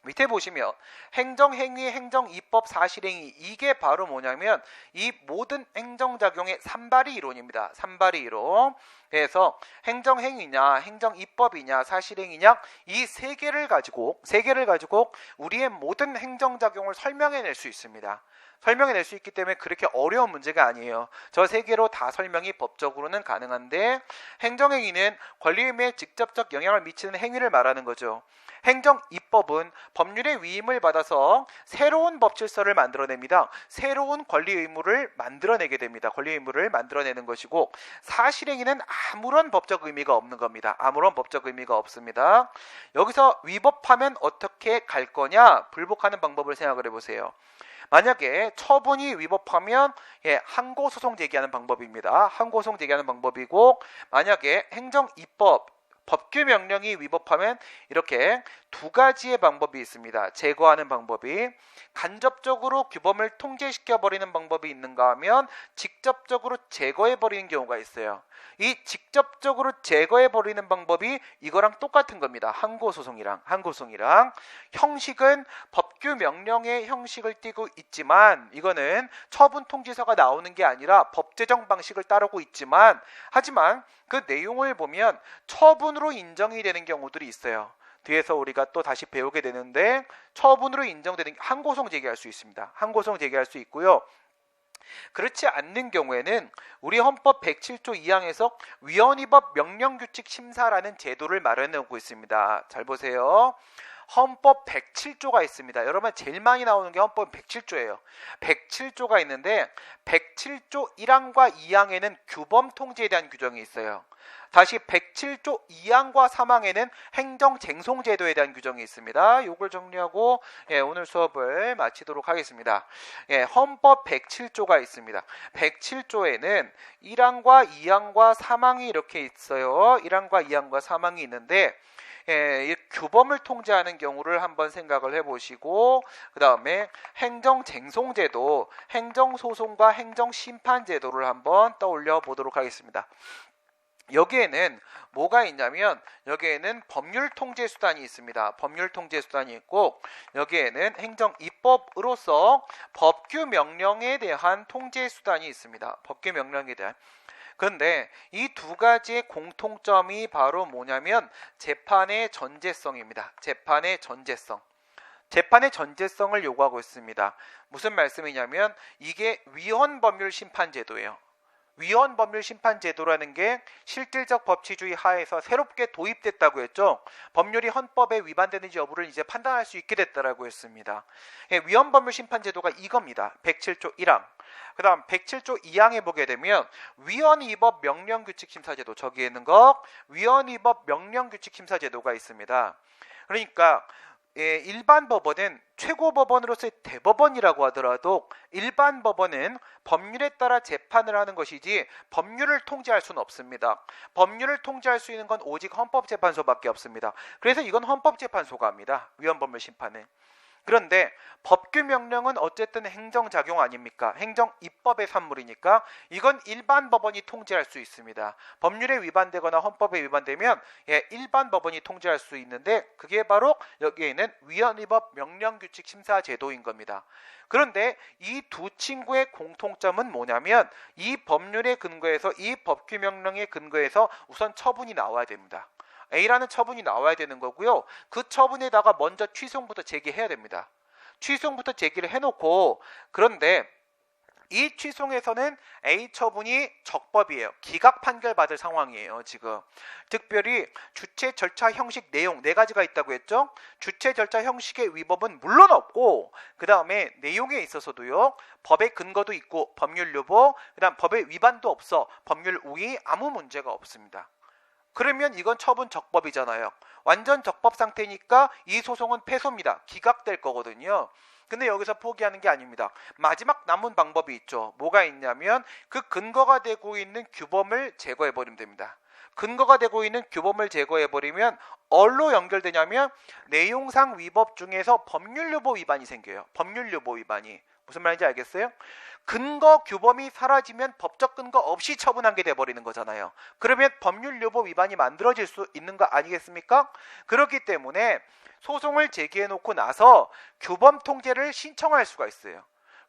Speaker 1: 밑에 보시면 행정행위, 행정입법, 사실행위, 이게 바로 뭐냐면 이 모든 행정작용의 산발이 이론입니다. 산발이 이론. 그래서 행정행위냐, 행정입법이냐, 사실행위냐, 이 3개를 가지고 우리의 모든 행정작용을 설명해낼 수 있습니다. 설명해낼 수 있기 때문에 그렇게 어려운 문제가 아니에요. 저 3개로 다 설명이 법적으로는 가능한데, 행정행위는 권리의무에 직접적 영향을 미치는 행위를 말하는 거죠. 행정입법은 법률의 위임을 받아서 새로운 법질서를 만들어냅니다. 새로운 권리의무를 만들어내게 됩니다. 권리의무를 만들어내는 것이고, 사실행위는 아무런 법적 의미가 없는 겁니다. 아무런 법적 의미가 없습니다. 여기서 위법하면 어떻게 갈 거냐? 불복하는 방법을 생각을 해보세요. 만약에 처분이 위법하면 항고소송 제기하는 방법입니다. 항고소송 제기하는 방법이고, 만약에 행정입법, 법규 명령이 위법하면 이렇게 2가지의 방법이 있습니다. 제거하는 방법이. 간접적으로 규범을 통제시켜버리는 방법이 있는가 하면 직접적으로 제거해버리는 경우가 있어요. 이 직접적으로 제거해버리는 방법이 이거랑 똑같은 겁니다. 항고소송이랑. 형식은 법규 명령의 형식을 띠고 있지만, 이거는 처분 통지서가 나오는 게 아니라 법제정 방식을 따르고 있지만, 하지만 그 내용을 보면 처분으로 인정이 되는 경우들이 있어요. 뒤에서 우리가 또 다시 배우게 되는데, 처분으로 인정되는 항고소송 제기할 수 있습니다. 항고소송 제기할 수 있고요. 그렇지 않는 경우에는 우리 헌법 107조 2항에서 위헌위법 명령규칙 심사라는 제도를 마련하고 있습니다. 잘 보세요. 헌법 107조가 있습니다. 여러분 제일 많이 나오는 게 헌법 107조예요. 107조가 있는데 107조 1항과 2항에는 규범 통제에 대한 규정이 있어요. 다시 107조 2항과 3항에는 행정쟁송제도에 대한 규정이 있습니다. 이걸 정리하고 오늘 수업을 마치도록 하겠습니다. 헌법 107조가 있습니다. 107조에는 1항과 2항과 3항이 이렇게 있어요. 1항과 2항과 3항이 있는데, 이 규범을 통제하는 경우를 한번 생각을 해보시고, 그 다음에 행정쟁송제도, 행정소송과 행정심판제도를 한번 떠올려 보도록 하겠습니다. 여기에는 뭐가 있냐면, 여기에는 법률통제수단이 있습니다. 법률통제수단이 있고, 여기에는 행정입법으로서 법규명령에 대한 통제수단이 있습니다. 법규명령에 대한. 그런데 이 2가지의 공통점이 바로 뭐냐면 재판의 전제성입니다. 재판의 전제성. 재판의 전제성을 요구하고 있습니다. 무슨 말씀이냐면 이게 위헌법률심판제도예요. 위헌법률심판제도라는 게 실질적 법치주의 하에서 새롭게 도입됐다고 했죠. 법률이 헌법에 위반되는지 여부를 이제 판단할 수 있게 됐다고 했습니다. 위헌법률심판제도가 이겁니다. 107조 1항. 그 다음 107조 2항에 보게 되면 위헌위법 명령규칙심사제도, 저기에 있는 거 위헌위법 명령규칙심사제도가 있습니다. 그러니까 일반 법원은 최고법원으로서의 대법원이라고 하더라도 일반 법원은 법률에 따라 재판을 하는 것이지 법률을 통제할 수는 없습니다. 법률을 통제할 수 있는 건 오직 헌법재판소밖에 없습니다. 그래서 이건 헌법재판소가 합니다. 위헌법률 심판은. 그런데 법규명령은 어쨌든 행정작용 아닙니까? 행정 입법의 산물이니까 이건 일반 법원이 통제할 수 있습니다. 법률에 위반되거나 헌법에 위반되면 일반 법원이 통제할 수 있는데 그게 바로 여기에 있는 위헌위법 명령규칙심사제도인 겁니다. 그런데 이 두 친구의 공통점은 뭐냐면 이 법률에 근거해서 이 법규명령에 근거해서 우선 처분이 나와야 됩니다. A라는 처분이 나와야 되는 거고요. 그 처분에다가 먼저 취소부터 제기해야 됩니다. 취소부터 제기를 해놓고 그런데 이 취소에서는 A 처분이 적법이에요. 기각 판결 받을 상황이에요. 지금 특별히 주체 절차 형식 내용 네 가지가 있다고 했죠. 주체 절차 형식의 위법은 물론 없고 그 다음에 내용에 있어서도요. 법의 근거도 있고 법률 유보 그 다음 법의 위반도 없어 법률 우위 아무 문제가 없습니다. 그러면 이건 처분 적법이잖아요. 완전 적법 상태니까 이 소송은 패소입니다. 기각될 거거든요. 근데 여기서 포기하는 게 아닙니다. 마지막 남은 방법이 있죠. 뭐가 있냐면 그 근거가 되고 있는 규범을 제거해버리면 됩니다. 근거가 되고 있는 규범을 제거해버리면 뭘로 연결되냐면 내용상 위법 중에서 법률유보 위반이 생겨요. 법률유보 위반이. 무슨 말인지 알겠어요? 근거 규범이 사라지면 법적 근거 없이 처분하게 돼버리는 거잖아요. 그러면 법률유보 위반이 만들어질 수 있는 거 아니겠습니까? 그렇기 때문에 소송을 제기해놓고 나서 규범 통제를 신청할 수가 있어요.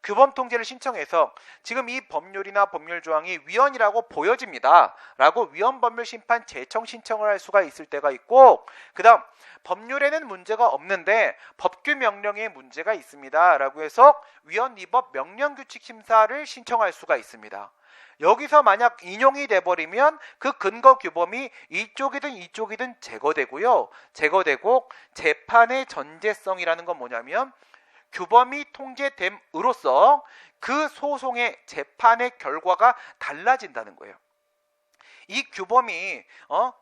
Speaker 1: 규범 통제를 신청해서 지금 이 법률이나 법률 조항이 위헌이라고 보여집니다. 라고 위헌법률심판 제청 신청을 할 수가 있을 때가 있고 그 다음 법률에는 문제가 없는데 법규명령에 문제가 있습니다. 라고 해서 위헌위법 명령규칙 심사를 신청할 수가 있습니다. 여기서 만약 인용이 돼버리면 그 근거 규범이 이쪽이든 이쪽이든 제거되고요. 제거되고 재판의 전제성이라는 건 뭐냐면 규범이 통제됨으로써 그 소송의 재판의 결과가 달라진다는 거예요. 이 규범이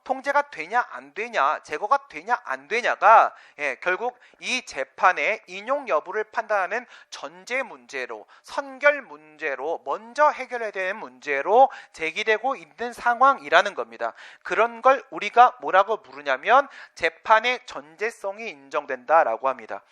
Speaker 1: 통제가 되냐 안 되냐 제거가 되냐 안 되냐가 결국 이 재판의 인용 여부를 판단하는 전제 문제로 선결 문제로 먼저 해결해야 되는 문제로 제기되고 있는 상황이라는 겁니다. 그런 걸 우리가 뭐라고 부르냐면 재판의 전제성이 인정된다라고 합니다.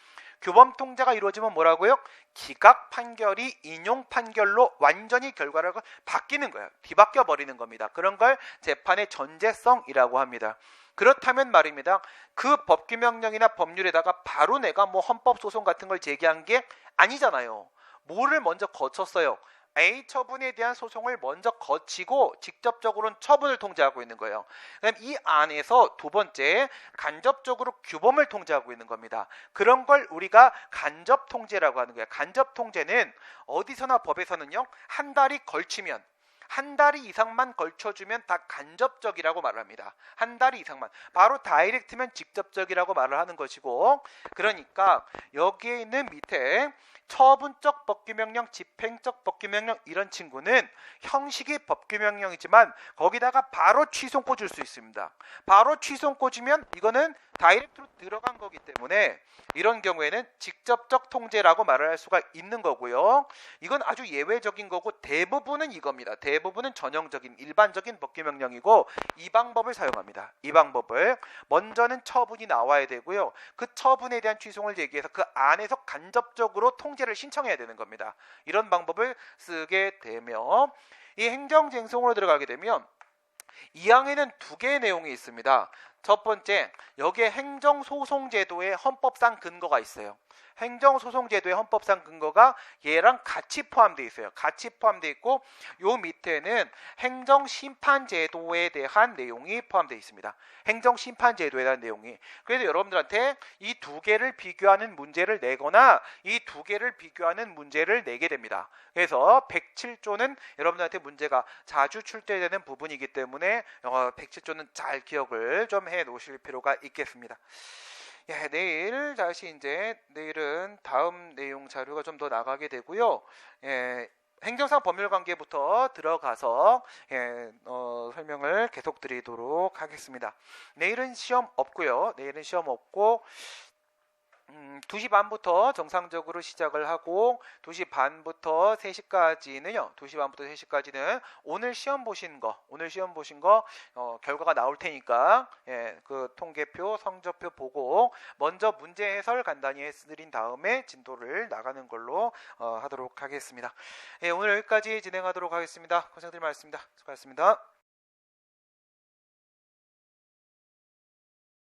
Speaker 1: 규범 통제가 이루어지면 뭐라고요? 기각 판결이 인용 판결로 완전히 결과가 바뀌는 거예요. 뒤바뀌어 버리는 겁니다. 그런 걸 재판의 전제성이라고 합니다. 그렇다면 말입니다. 그 법규명령이나 법률에다가 바로 내가 뭐 헌법소송 같은 걸 제기한 게 아니잖아요. 뭐를 먼저 거쳤어요? A 처분에 대한 소송을 먼저 거치고 직접적으로는 처분을 통제하고 있는 거예요. 그럼 이 안에서 두 번째 간접적으로 규범을 통제하고 있는 겁니다. 그런 걸 우리가 간접 통제라고 하는 거예요. 간접 통제는 어디서나 법에서는요. 한 달이 걸치면 한 달 이상만 걸쳐주면 다 간접적이라고 말을 합니다. 한 달 이상만. 바로 다이렉트면 직접적이라고 말을 하는 것이고 그러니까 여기에 있는 밑에 처분적 법규명령, 집행적 법규명령 이런 친구는 형식이 법규명령이지만 거기다가 바로 취소 꽂을 수 있습니다. 바로 취소 꽂으면 이거는 다이렉트로 들어간 거기 때문에 이런 경우에는 직접적 통제라고 말을 할 수가 있는 거고요. 이건 아주 예외적인 거고 대부분은 이겁니다. 대부분은 전형적인 일반적인 법규명령이고 이 방법을 사용합니다. 이 방법을 먼저는 처분이 나와야 되고요. 그 처분에 대한 취소를 제기해서 그 안에서 간접적으로 통제를 신청해야 되는 겁니다. 이런 방법을 쓰게 되면 이 행정쟁송으로 들어가게 되면 이 항에는 두 개의 내용이 있습니다. 첫 번째, 여기에 행정소송제도의 헌법상 근거가 있어요. 행정소송제도의 헌법상 근거가 얘랑 같이 포함되어 있어요. 같이 포함되어 있고 요 밑에는 행정심판제도에 대한 내용이 포함되어 있습니다. 행정심판제도에 대한 내용이. 그래서 여러분들한테 이 두 개를 비교하는 문제를 내거나 이 두 개를 비교하는 문제를 내게 됩니다. 그래서 107조는 여러분들한테 문제가 자주 출제되는 부분이기 때문에 107조는 잘 기억을 좀 해 놓으실 필요가 있겠습니다. 내일 다시 내일은 다음 내용 자료가 좀 더 나가게 되고요. 행정상 법률관계부터 들어가서 설명을 계속 드리도록 하겠습니다. 내일은 시험 없고요. 내일은 시험 없고 2시 반부터 정상적으로 시작을 하고 2시 반부터 3시까지는요. 2시 반부터 3시까지는 오늘 시험 보신 거 결과가 나올 테니까 그 통계표, 성적표 보고 먼저 문제 해설 간단히 해드린 다음에 진도를 나가는 걸로 하도록 하겠습니다. 오늘 여기까지 진행하도록 하겠습니다. 고생들 많으셨습니다. 수고하셨습니다.